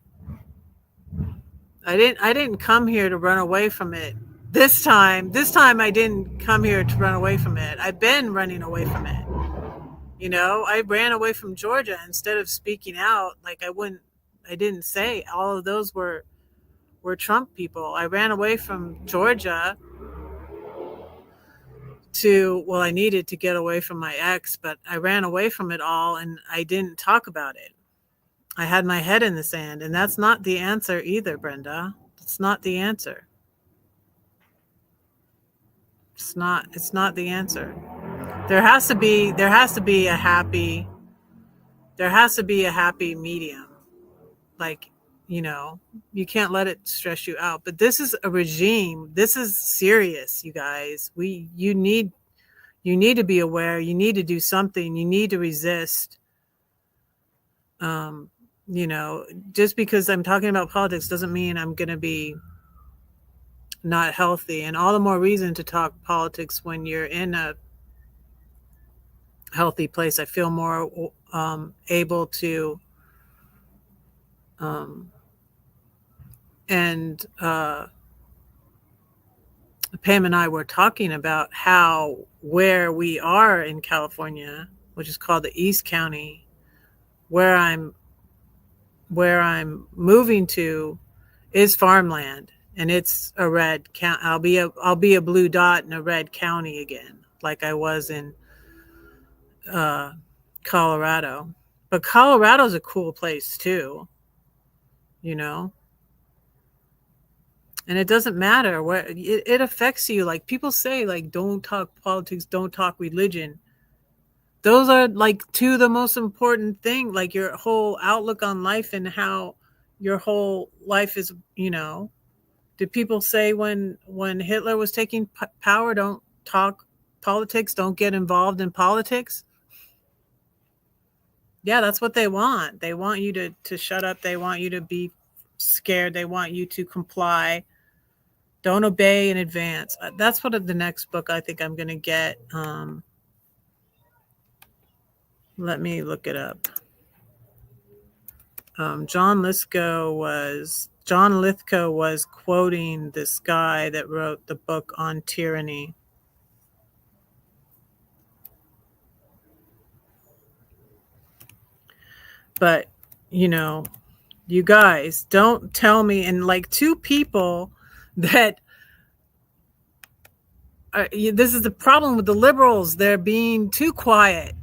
I didn't come here to run away from it. This time I didn't come here to run away from it. I've been running away from it. I ran away from Georgia instead of speaking out. Like I didn't say all of those were Trump people. I ran away from Georgia I needed to get away from my ex, but I ran away from it all and I didn't talk about it. I had my head in the sand, and that's not the answer either, Brenda. It's not the answer. It's not the answer. There has to be a happy medium. Like, you can't let it stress you out. But this is a regime. This is serious, you guys. You need to be aware. You need to do something. You need to resist. Just because I'm talking about politics doesn't mean I'm going to be not healthy. And all the more reason to talk politics when you're in a healthy place. I feel more able to and Pam and I were talking about where we are in California, which is called the East County, where I'm moving to is farmland, and it's a red count. I'll be a blue dot in a red county again, like I was in Colorado. But Colorado's a cool place too, and it doesn't matter where it affects you. Like people say, like, don't talk politics, don't talk religion. Those are like two of the most important thing, like your whole outlook on life and how your whole life is. Did people say when Hitler was taking power, don't talk politics, don't get involved in politics? Yeah, that's what they want. They want you to shut up. They want you to be scared. They want you to comply. Don't obey in advance. That's what the next book I think I'm going to get. Let me look it up. John Lithgow was quoting this guy that wrote the book on tyranny. But, you guys, don't tell me, and like two people that this is the problem with the liberals. They're being too quiet,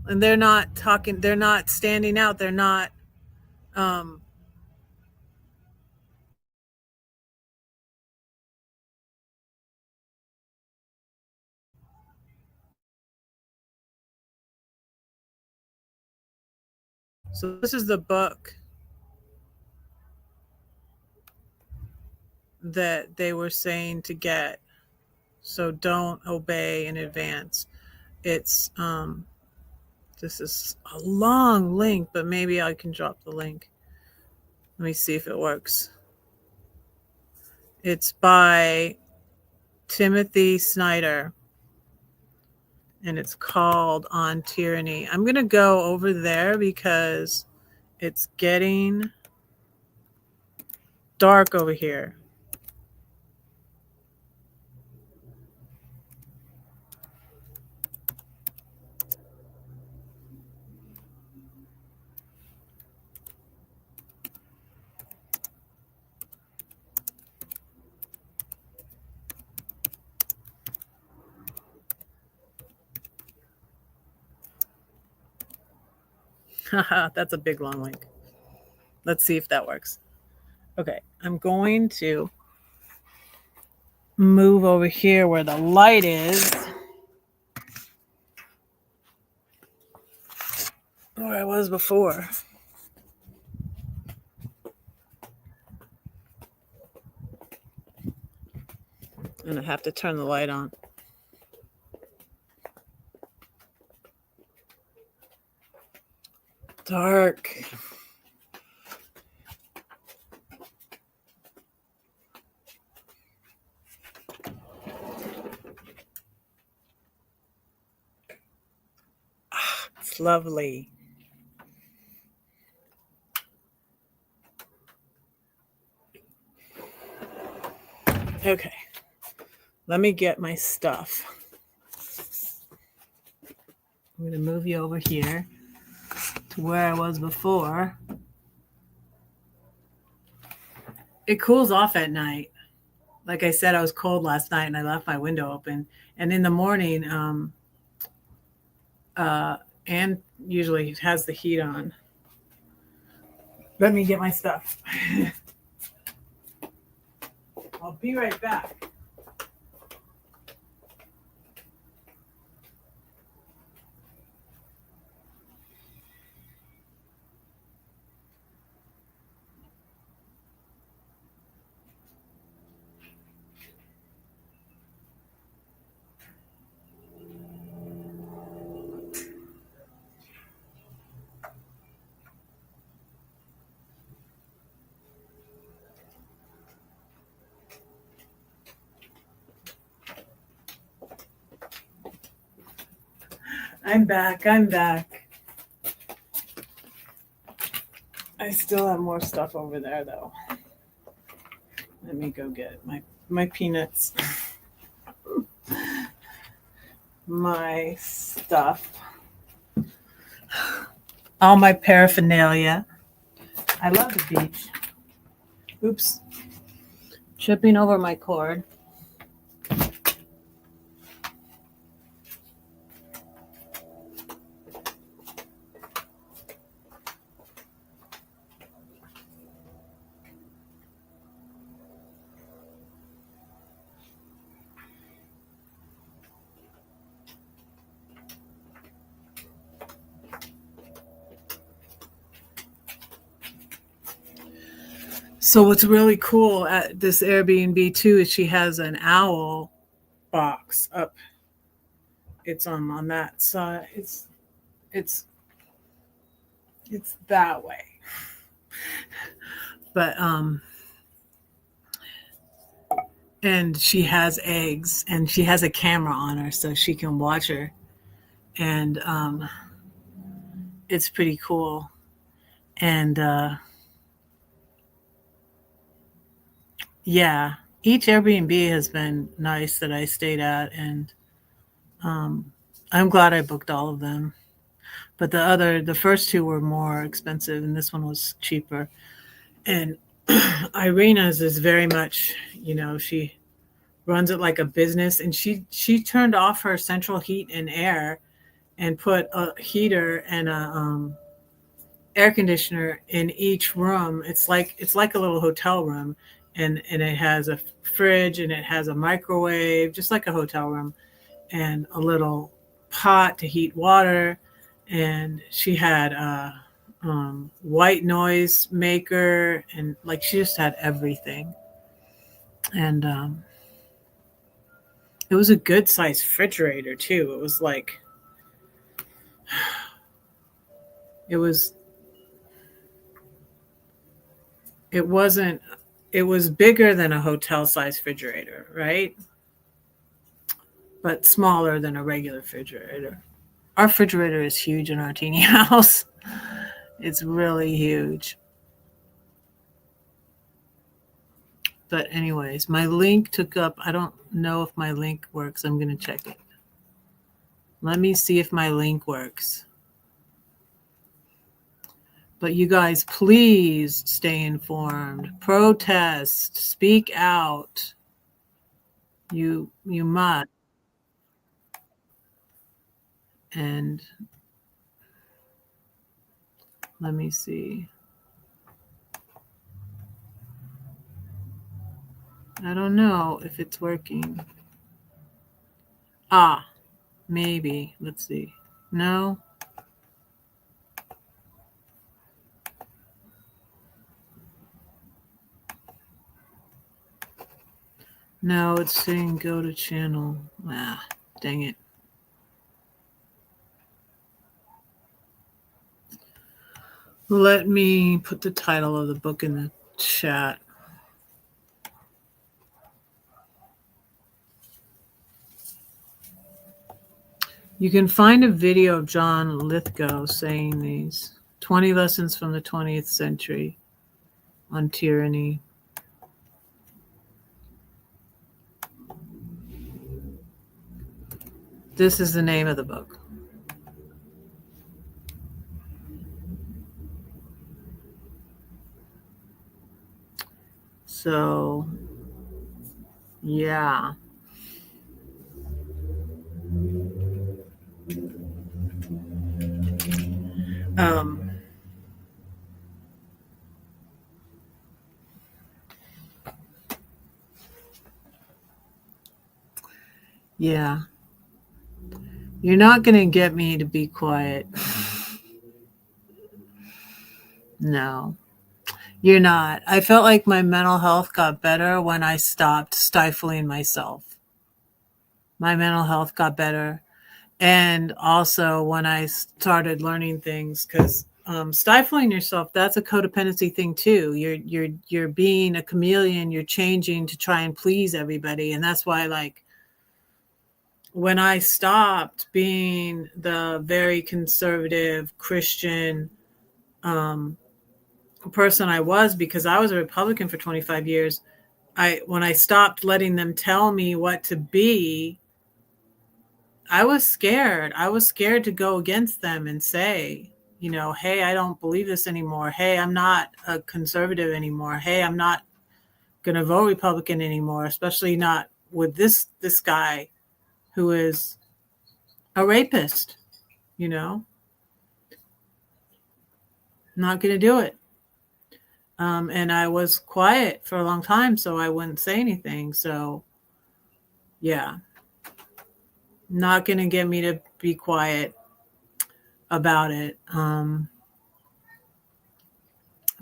and they're not talking. They're not standing out. They're not. So this is the book that they were saying to get. So don't obey in advance. It's this is a long link, but maybe I can drop the link. Let me see if it works. It's by Timothy Snyder, and it's called On Tyranny. I'm going to go over there because it's getting dark over here. That's a big long link. Let's see if that works. Okay, I'm going to move over here where the light is. Where I was before. And I have to turn the light on. Dark. It's lovely. Okay. Let me get my stuff. I'm going to move you over here to where I was before. It cools off at night. Like I said, I was cold last night and I left my window open. And in the morning, Anne usually has the heat on. Let me get my stuff. I'll be right back. I'm back. I still have more stuff over there, though. Let me go get my peanuts. My stuff. All my paraphernalia. I love the beach. Oops. Tripping over my cord. So what's really cool at this Airbnb too is she has an owl box up. It's on that side. It's that way. But and she has eggs and she has a camera on her so she can watch her. And it's pretty cool. And yeah, each Airbnb has been nice that I stayed at, and I'm glad I booked all of them. But the first two were more expensive, and this one was cheaper. And Irina's is very much, she runs it like a business, and she turned off her central heat and air and put a heater and a air conditioner in each room. It's like a little hotel room, and it has a fridge and it has a microwave, just like a hotel room, and a little pot to heat water. And she had a white noise maker, and like she just had everything. And it was a good sized refrigerator too. It was like it was bigger than a hotel size refrigerator, right? But smaller than a regular refrigerator. Our refrigerator is huge in our teeny house. It's really huge. But anyways, my link took up, I don't know if my link works. I'm going to check it. Let me see if my link works. But you guys, please stay informed. Protest. Speak out. You must. And Let me see. I don't know if it's working. Maybe. Let's see. No. No, it's saying go to channel. Dang it. Let me put the title of the book in the chat. You can find a video of John Lithgow saying these 20 lessons from the 20th century on tyranny. This is the name of the book. So, yeah. Yeah. You're not going to get me to be quiet. No, you're not. I felt like my mental health got better when I stopped stifling myself. My mental health got better. And also when I started learning things, because stifling yourself, that's a codependency thing too. You're being a chameleon, you're changing to try and please everybody. And that's why, like, when I stopped being the very conservative Christian person I was, because I was a Republican for 25 years, when I stopped letting them tell me what to be, I was scared. I was scared to go against them and say, hey, I don't believe this anymore. Hey, I'm not a conservative anymore. Hey, I'm not going to vote Republican anymore, especially not with this guy who is a rapist, not going to do it. And I was quiet for a long time, so I wouldn't say anything. So, yeah, not going to get me to be quiet about it,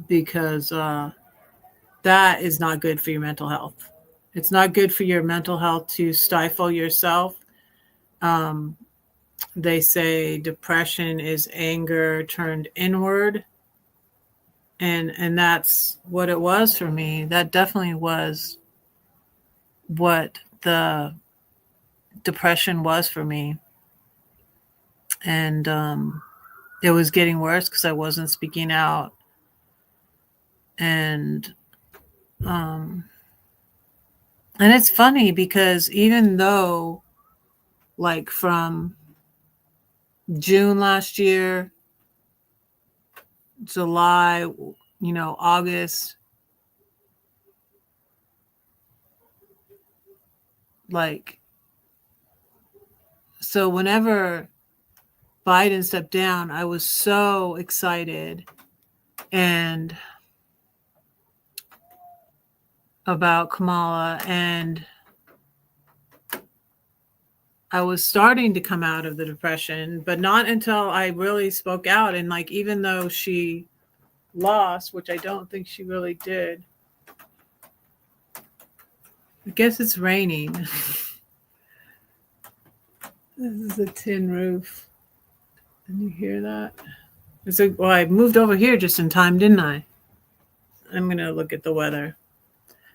because that is not good for your mental health. It's not good for your mental health to stifle yourself. They say depression is anger turned inward. And that's what it was for me. That definitely was what the depression was for me. And it was getting worse because I wasn't speaking out. And it's funny because even though, like, from June last year, July, August, like, so whenever Biden stepped down, I was so excited and about Kamala, and I was starting to come out of the depression, but not until I really spoke out. And, like, even though she lost, which I don't think she really did. I guess it's raining. This is a tin roof. Can you hear that? Well, I moved over here just in time, didn't I? I'm going to look at the weather.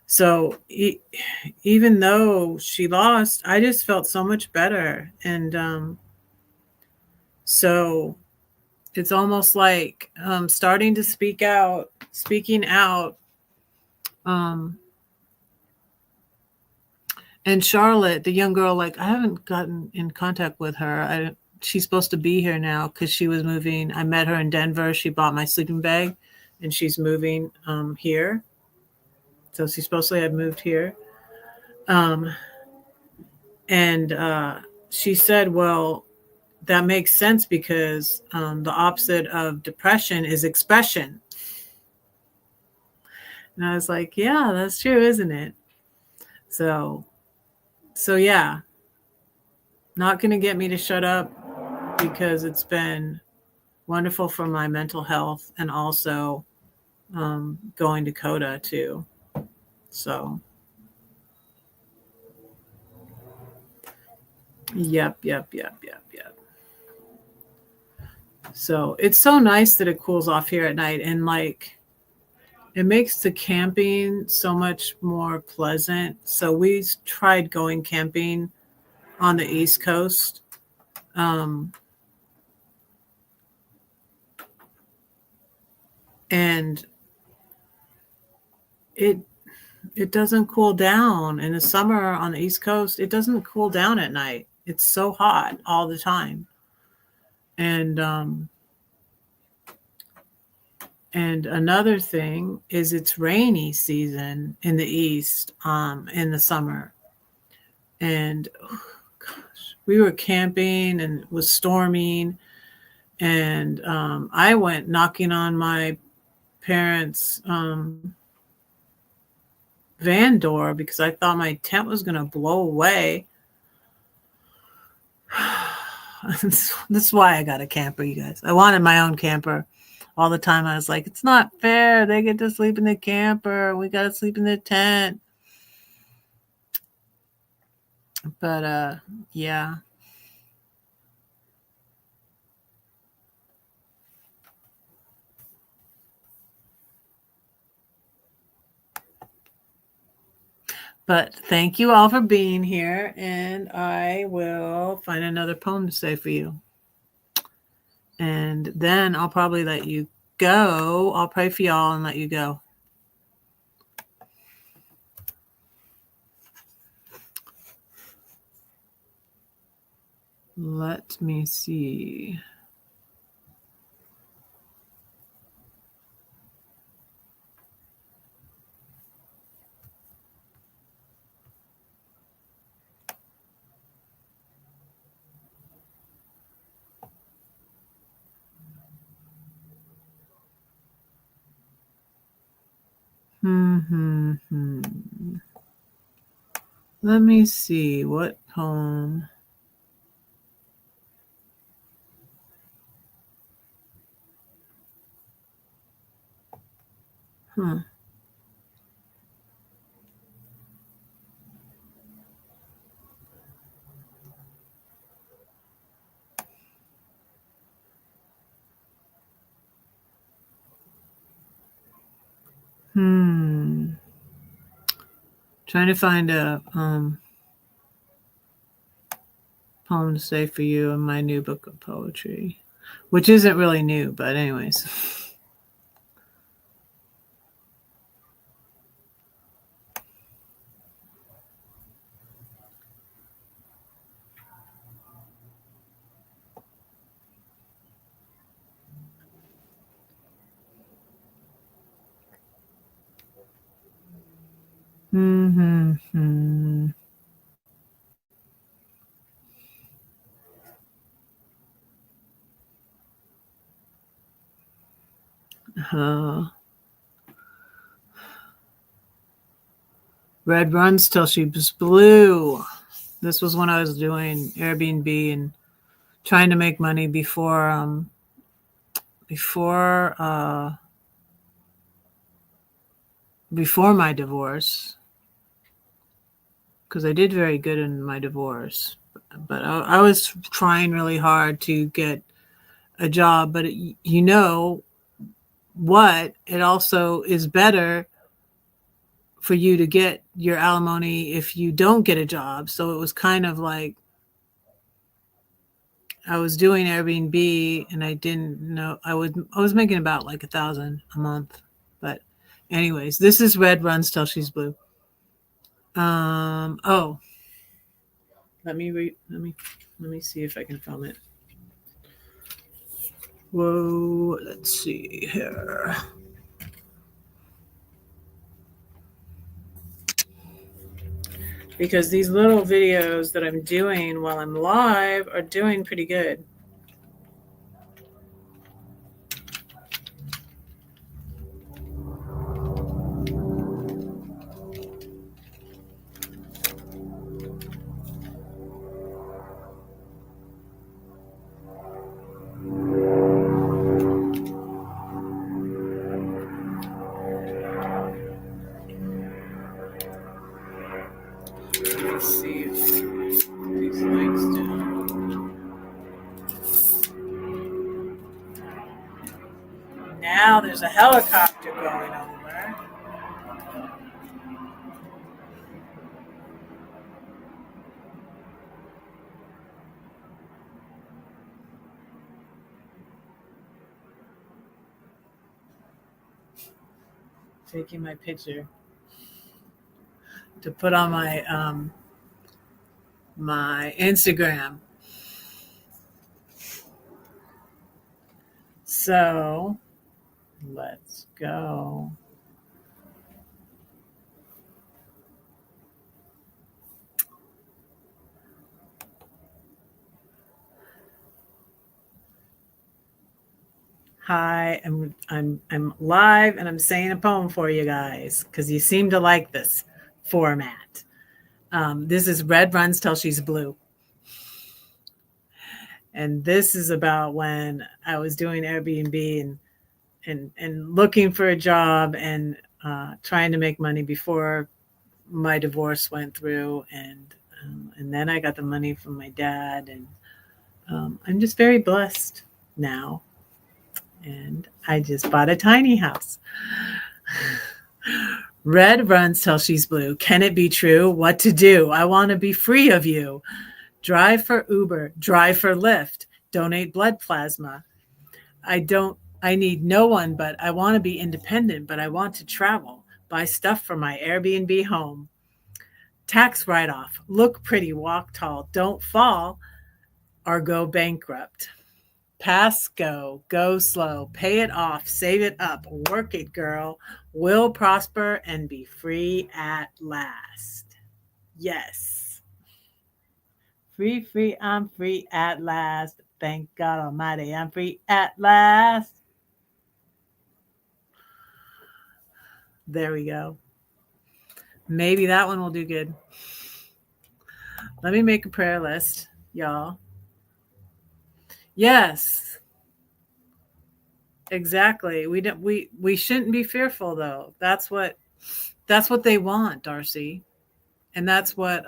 So even though she lost, I just felt so much better. And so it's almost like starting to speaking out. And Charlotte, the young girl, like, I haven't gotten in contact with her. She's supposed to be here now because she was moving. I met her in Denver. She bought my sleeping bag, and she's moving here. So she supposedly had moved here. And she said, well, that makes sense because the opposite of depression is expression. And I was like, yeah, that's true, isn't it? So yeah, not going to get me to shut up because it's been wonderful for my mental health and also going to Coda too. So, yep. So it's so nice that it cools off here at night, and like it makes the camping so much more pleasant. So we tried going camping on the East Coast. And it doesn't cool down in the summer on the East Coast. It doesn't cool down at night. It's so hot all the time. And another thing is it's rainy season in the East in the summer. And oh, gosh, we were camping and it was storming. And I went knocking on my parents' van door because I thought my tent was going to blow away. This is why I got a camper, you guys. I wanted my own camper. All the time I was like, it's not fair. They get to sleep in the camper. We got to sleep in the tent. But yeah. But thank you all for being here, and I will find another poem to say for you. And then I'll probably let you go. I'll pray for y'all and let you go. Let me see. Let me see what poem. Trying to find a poem to say for you in my new book of poetry, which isn't really new, but anyways. Red runs till she's blue. This was when I was doing Airbnb and trying to make money before my divorce, because I did very good in my divorce, but I was trying really hard to get a job. But you know what? It also is better for you to get your alimony if you don't get a job. So it was kind of like I was doing Airbnb and I didn't know I was making about like $1,000 a month. But anyways, this is Red Runs Till She's Blue. Oh, let me see if I can film it. Whoa, let's see here. Because these little videos that I'm doing while I'm live are doing pretty good. Now there's a helicopter going over. Taking my picture to put on my Instagram. So let's go. Hi, I'm live and I'm saying a poem for you guys because you seem to like this format. This is Red Runs Till She's Blue. And this is about when I was doing Airbnb and looking for a job and trying to make money before my divorce went through, and then I got the money from my dad, and I'm just very blessed now. And I just bought a tiny house. Red runs till she's blue. Can it be true? What to do? I want to be free of you. Drive for Uber, drive for Lyft, donate blood plasma. I need no one, but I want to be independent, but I want to travel, buy stuff for my Airbnb home. Tax write-off, look pretty, walk tall, don't fall or go bankrupt. Pass, go slow, pay it off, save it up, work it, girl. Will prosper and be free at last. Yes. Free, I'm free at last. Thank God Almighty, I'm free at last. There we go. Maybe that one will do good. Let me make a prayer list, y'all. Yes. Exactly. We shouldn't be fearful though. That's what they want, Darcy. And that's what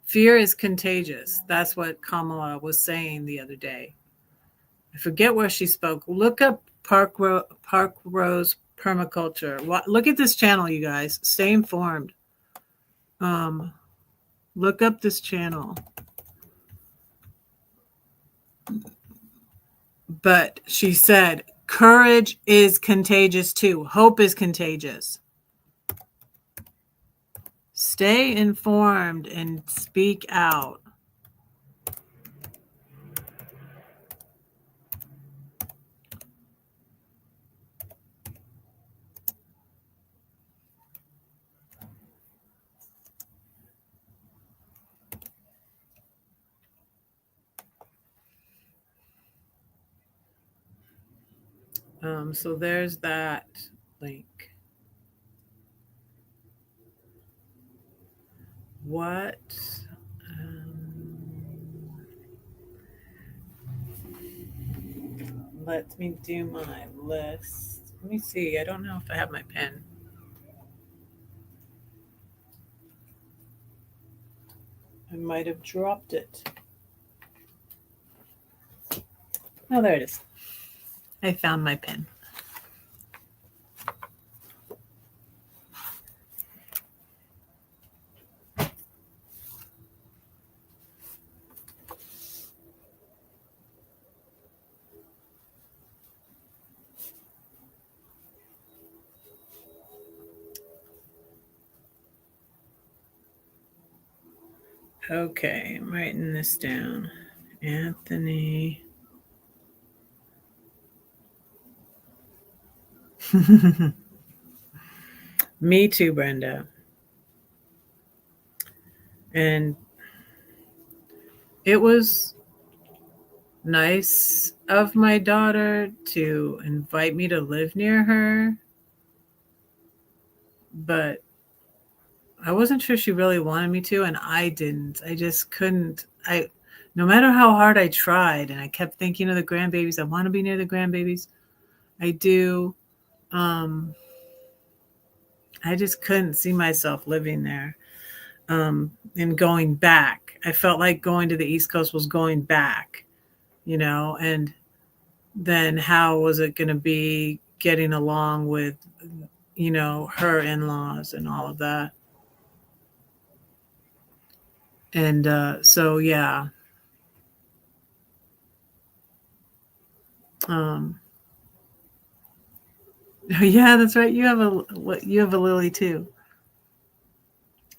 fear is contagious. That's what Kamala was saying the other day. I forget where she spoke. Look up Park Rose Permaculture. Look at this channel, you guys. Stay informed. Look up this channel. But she said, courage is contagious too. Hope is contagious. Stay informed and speak out. So there's that link. What? Let me do my list. Let me see. I don't know if I have my pen. I might have dropped it. Oh, there it is. I found my pen. Okay, I'm writing this down. Anthony. Me too, Brenda. And it was nice of my daughter to invite me to live near her, but I wasn't sure she really wanted me to, and I didn't. I just couldn't. No matter how hard I tried, and I kept thinking of the grandbabies, I want to be near the grandbabies. I do. I just couldn't see myself living there and going back. I felt like going to the East Coast was going back, and then how was it going to be getting along with, her in-laws and all of that? And so, yeah. Um, yeah, that's right. You have a Lily too.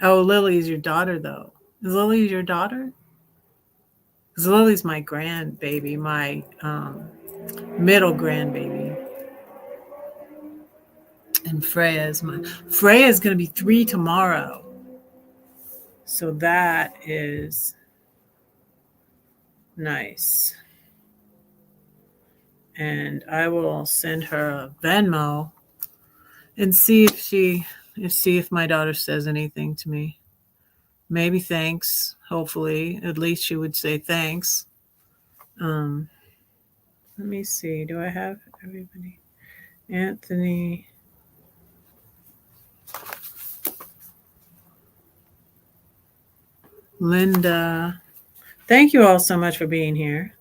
Oh, Lily is your daughter, though. Is Lily your daughter? Because Lily's my grandbaby, my middle grandbaby. And Freya's going to be 3 tomorrow. So that is nice. And I will send her a Venmo and see if my daughter says anything to me. Maybe thanks. Hopefully, at least she would say thanks. Let me see. Do I have everybody? Anthony. Linda. Thank you all so much for being here.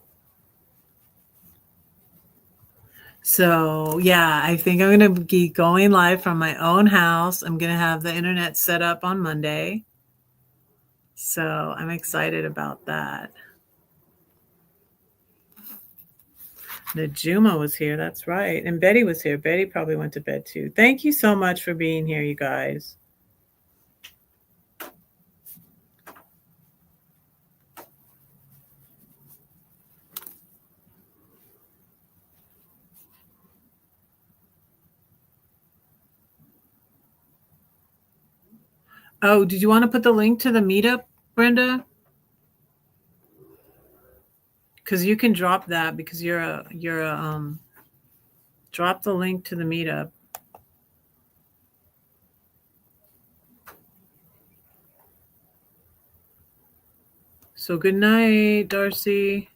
So, yeah, I think I'm going to be going live from my own house. I'm going to have the internet set up on Monday. So, I'm excited about that. Najuma was here. That's right. And Betty was here. Betty probably went to bed too. Thank you so much for being here, you guys. Oh, did you want to put the link to the meetup, Brenda? Because you can drop that because you're a drop the link to the meetup. So good night, Darcy.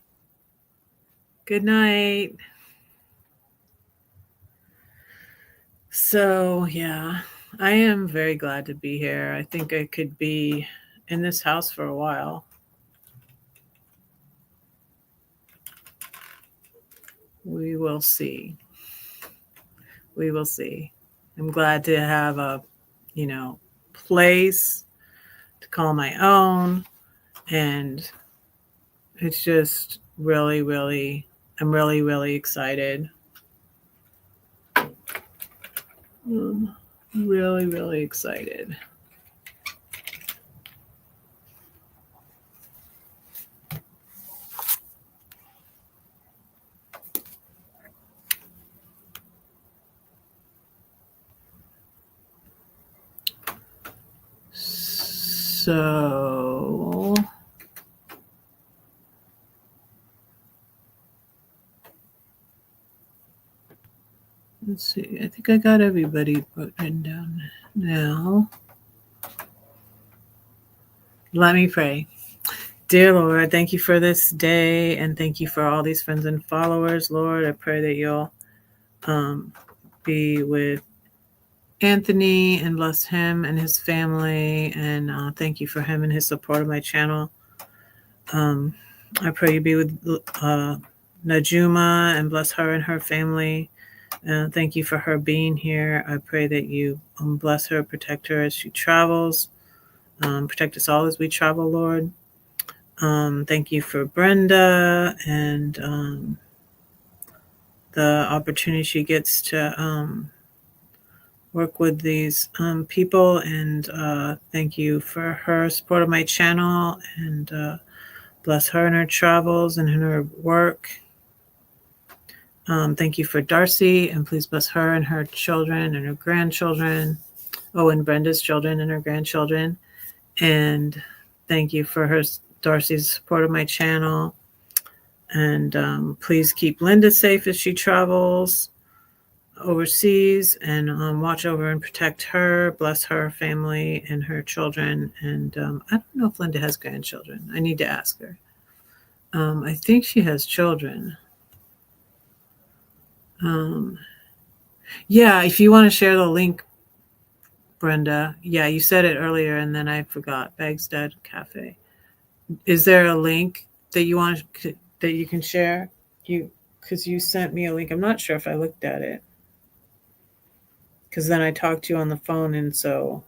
Good night. So yeah, I am very glad to be here. I think I could be in this house for a while. We will see. We will see. I'm glad to have a, place to call my own. And it's just really, really, I'm really, really excited. Really, really excited. So let's see. I think I got everybody written down now. Let me pray. Dear Lord, thank you for this day and thank you for all these friends and followers. Lord, I pray that you'll be with Anthony and bless him and his family. And thank you for him and his support of my channel. I pray you be with Najuma and bless her and her family. Thank you for her being here. I pray that you bless her, protect her as she travels. Protect us all as we travel, Lord. Thank you for Brenda and the opportunity she gets to work with these people. And thank you for her support of my channel. And bless her in her travels and in her work. Thank you for Darcy, and please bless her and her children and her grandchildren. Oh, and Brenda's children and her grandchildren. And thank you for Darcy's support of my channel. And please keep Linda safe as she travels overseas, and watch over and protect her, bless her family and her children. And I don't know if Linda has grandchildren. I need to ask her. I think she has children. Yeah, if you want to share the link, Brenda. Yeah, you said it earlier and then I forgot. Baghdad Cafe. Is there a link that you want that you can share? because you sent me a link. I'm not sure if I looked at it, because then I talked to you on the phone, and so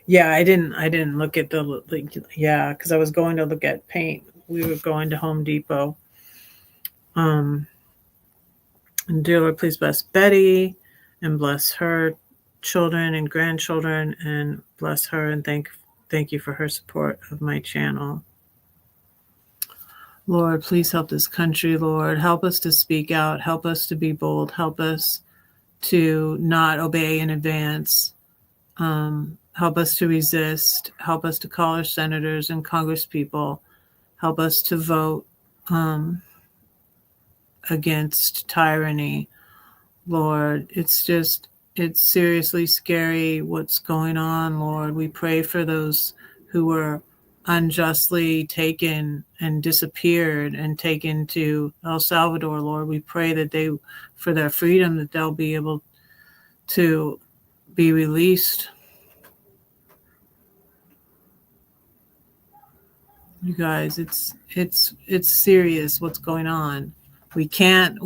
yeah, I didn't look at the link. Yeah, because I was going to look at paint. We were going to Home Depot. And dear Lord, please bless Betty and bless her children and grandchildren, and bless her, and thank you for her support of my channel. Lord, please help this country, Lord. Help us to speak out. Help us to be bold. Help us to not obey in advance. Help us to resist. Help us to call our senators and congresspeople. Help us to vote against tyranny. Lord, it's seriously scary what's going on, Lord. We pray for those who were unjustly taken and disappeared and taken to El Salvador, Lord. We pray that for their freedom, that they'll be able to be released. You guys, it's serious what's going on. We can't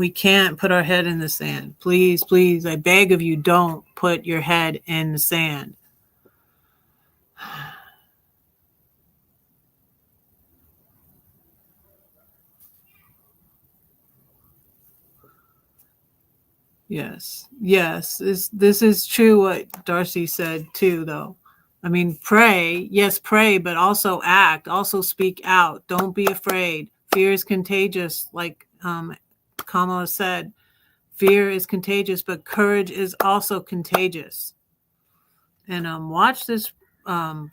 put our head in the sand. Please, please, I beg of you, don't put your head in the sand. Yes. This is true what Darcy said too, though. I mean, pray, yes, pray, but also act, also speak out. Don't be afraid. Fear is contagious, like Kamala said. Fear is contagious, but courage is also contagious. And watch this. I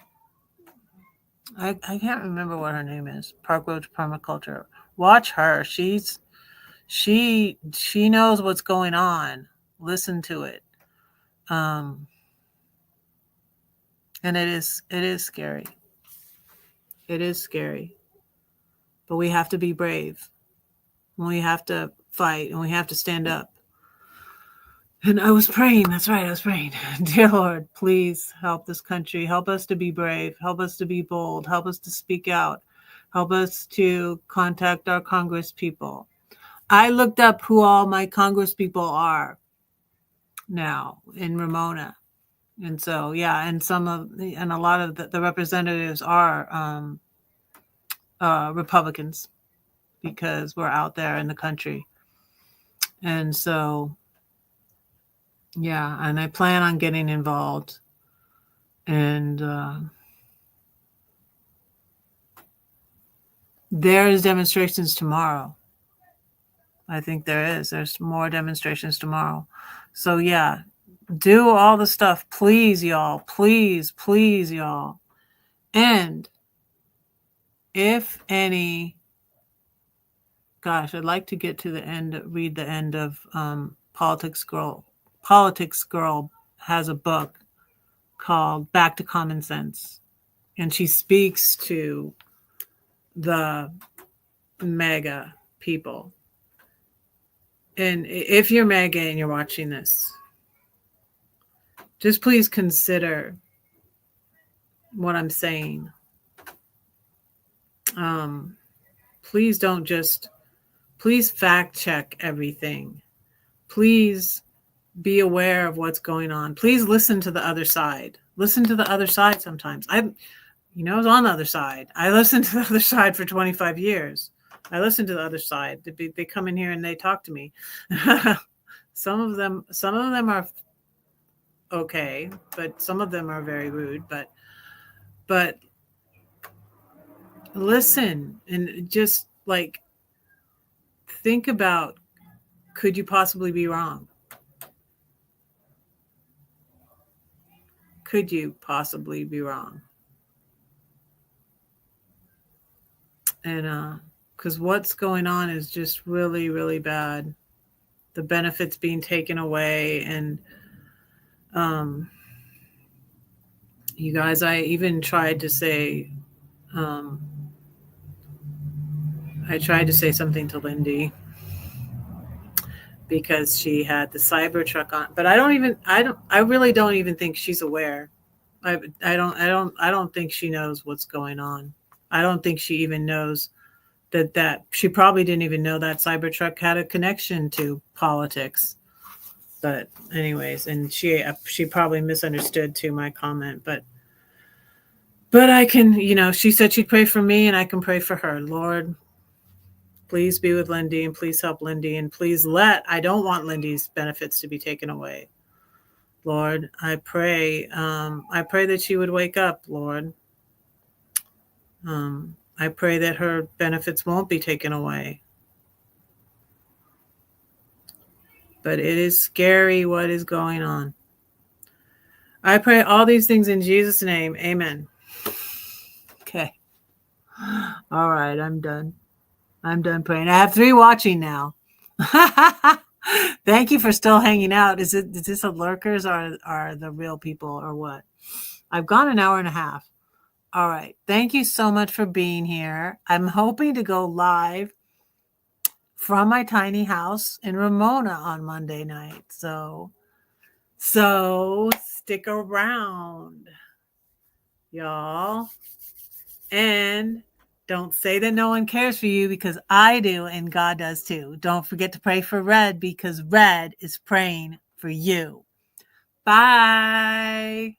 can't remember what her name is. Park Roach Permaculture. Watch her. She knows what's going on. Listen to it. And it is scary. It is scary. But we have to be brave. We have to fight, and we have to stand up. And I was praying. That's right. I was praying. Dear Lord, please help this country. Help us to be brave. Help us to be bold. Help us to speak out. Help us to contact our Congress people. I looked up who all my Congress people are now in Ramona. And so, yeah, and a lot of the representatives are Republicans, because we're out there in the country. And so, yeah, and I plan on getting involved. And there's demonstrations tomorrow. I think there's more demonstrations tomorrow. So yeah, do all the stuff, please, y'all. Please, y'all. And if any, gosh, I'd like to get to the end, read the end of Politics Girl. Politics Girl has a book called Back to Common Sense. And she speaks to the MAGA people. And if you're MAGA and you're watching this, just please consider what I'm saying. Please don't please fact check everything. Please be aware of what's going on. Please listen to the other side. Listen to the other side sometimes. I was on the other side. I listened to the other side for 25 years. I listen to the other side. They come in here and they talk to me. Some of them are okay, but some of them are very rude. But listen and just think about, could you possibly be wrong? Could you possibly be wrong? And because what's going on is just really, really bad. The benefits being taken away. And you guys, I even tried to say, something to Lindy, because she had the Cybertruck on, but I really don't even think she's aware I don't think she knows what's going on. I don't think she even knows that she probably didn't even know that Cybertruck had a connection to politics. But anyways, and she probably misunderstood too my comment, but I can, she said she'd pray for me and I can pray for her. Lord, please be with Lindy and please help Lindy and please I don't want Lindy's benefits to be taken away. Lord, I pray that she would wake up, Lord. I pray that her benefits won't be taken away. But it is scary what is going on. I pray all these things in Jesus' name. Amen. Okay. All right, I'm done. I'm done praying. I have 3 watching now. Thank you for still hanging out. Is this the lurkers or are the real people or what? I've gone an hour and a half. All right. Thank you so much for being here. I'm hoping to go live from my tiny house in Ramona on Monday night. So stick around, y'all. And don't say that no one cares for you because I do and God does too. Don't forget to pray for Red because Red is praying for you. Bye.